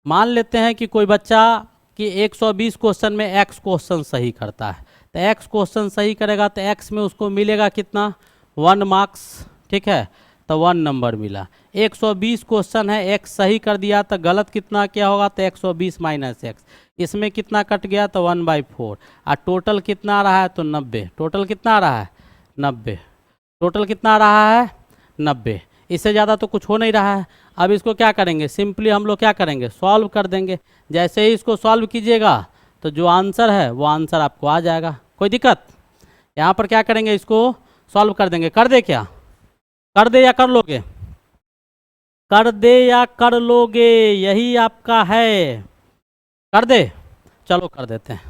मान लेते हैं कि कोई बच्चा कि 120 क्वेश्चन में x क्वेश्चन सही करता है, तो x क्वेश्चन सही करेगा तो x में उसको मिलेगा कितना, 1 मार्क्स। ठीक है, तो 1 नंबर मिला। 120 क्वेश्चन है, x सही कर दिया तो गलत कितना क्या होगा, तो 120 माइनस x, इसमें कितना कट गया, तो 1/4, और टोटल कितना आ रहा है, तो 90। टोटल कितना आ रहा है, 90। टोटल कितना आ रहा है, 90। इससे ज़्यादा तो कुछ हो नहीं रहा है। अब इसको क्या करेंगे, सिंपली हम लोग क्या करेंगे, सॉल्व कर देंगे। जैसे ही इसको सॉल्व कीजिएगा तो जो आंसर है वो आंसर आपको आ जाएगा। कोई दिक्कत, यहाँ पर क्या करेंगे, इसको सॉल्व कर देंगे। कर दे क्या, कर दे या कर लोगे, कर दे या कर लोगे, यही आपका है, कर दे। चलो कर देते हैं,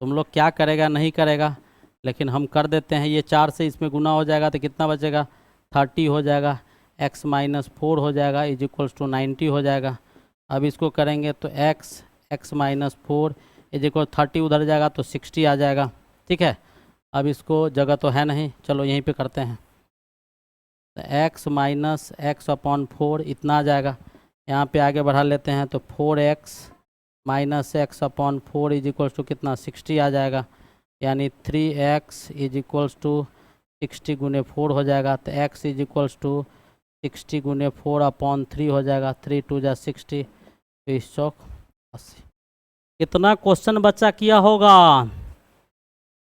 तुम लोग क्या करेगा नहीं करेगा, लेकिन हम कर देते हैं। ये 4 से इसमें गुना हो जाएगा तो कितना बचेगा, 30 हो जाएगा, x - 4 हो जाएगा इज इक्वल्स टू 90 हो जाएगा। अब इसको करेंगे तो x - 4 इज इक्वल 30 उधर जाएगा तो 60 आ जाएगा। ठीक है, अब इसको जगह तो है नहीं, चलो यहीं पे करते हैं। तो x - x/4 इतना आ जाएगा। यहाँ पे आगे बढ़ा लेते हैं तो 4x - x/4 is equals to कितना, 60 आ जाएगा, यानी 3x इज इक्वल्स टू 60 × 4 हो जाएगा। तो x इज इक्वल्स टू 60 × 4/3 हो जाएगा। 3 2 जा 60, 20 चौक 80। कितना क्वेश्चन बच्चा किया होगा,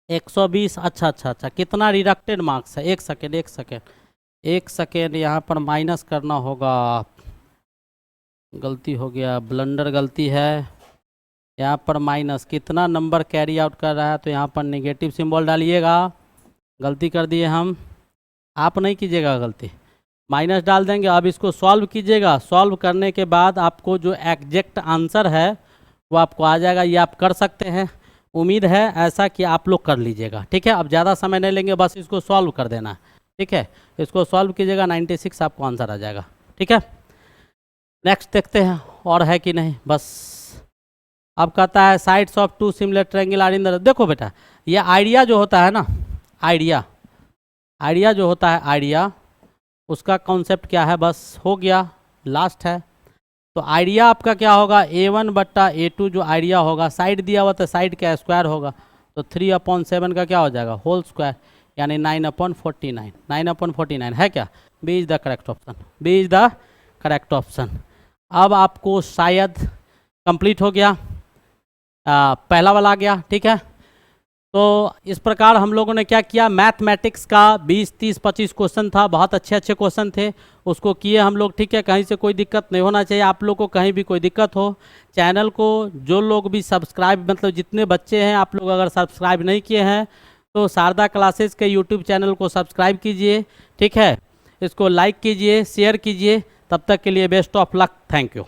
120। अच्छा, कितना रिडक्टेड मार्क्स है, एक सेकेंड यहाँ पर माइनस करना होगा। गलती हो गया, ब्लंडर गलती है। यहाँ पर माइनस कितना नंबर कैरी आउट कर रहा है, तो यहाँ पर नेगेटिव सिंबल डालिएगा। गलती कर दिए हम, आप नहीं कीजिएगा गलती, माइनस डाल देंगे। अब इसको सॉल्व कीजिएगा, सॉल्व करने के बाद आपको जो एग्जैक्ट आंसर है वो आपको आ जाएगा। ये आप कर सकते हैं, उम्मीद है ऐसा कि आप लोग कर लीजिएगा। ठीक है, अब ज़्यादा समय नहीं लेंगे, बस इसको सॉल्व कर देना है। ठीक है, इसको सॉल्व कीजिएगा, 96 आपको आंसर आ जाएगा। ठीक है, नेक्स्ट देखते हैं और है कि नहीं। बस अब कहता है sides of 2 similar triangle are in the, देखो बेटा ये आइडिया जो होता है ना, आइडिया जो होता है, आइडिया उसका कॉन्सेप्ट क्या है, बस हो गया, लास्ट है। तो आइडिया आपका क्या होगा, A1/A2 जो आइडिया होगा, साइड दिया हुआ तो साइड का स्क्वायर होगा, तो 3/7 का क्या हो जाएगा, होल स्क्वायर, यानी 9/49। 9/49 है क्या, B is the correct option, B is the correct option. अब आपको शायद कंप्लीट हो गया, पहला वाला आ गया। ठीक है, तो इस प्रकार हम लोगों ने क्या किया, मैथमेटिक्स का 20, 30, 25 क्वेश्चन था, बहुत अच्छे अच्छे क्वेश्चन थे, उसको किए हम लोग। ठीक है, कहीं से कोई दिक्कत नहीं होना चाहिए आप लोग को, कहीं भी कोई दिक्कत हो। चैनल को जो लोग भी सब्सक्राइब, मतलब जितने बच्चे हैं आप लोग अगर सब्सक्राइब नहीं किए हैं तो शारदा क्लासेस के यूट्यूब चैनल को सब्सक्राइब कीजिए। ठीक है, इसको लाइक कीजिए, शेयर कीजिए। तब तक के लिए best of luck, thank you.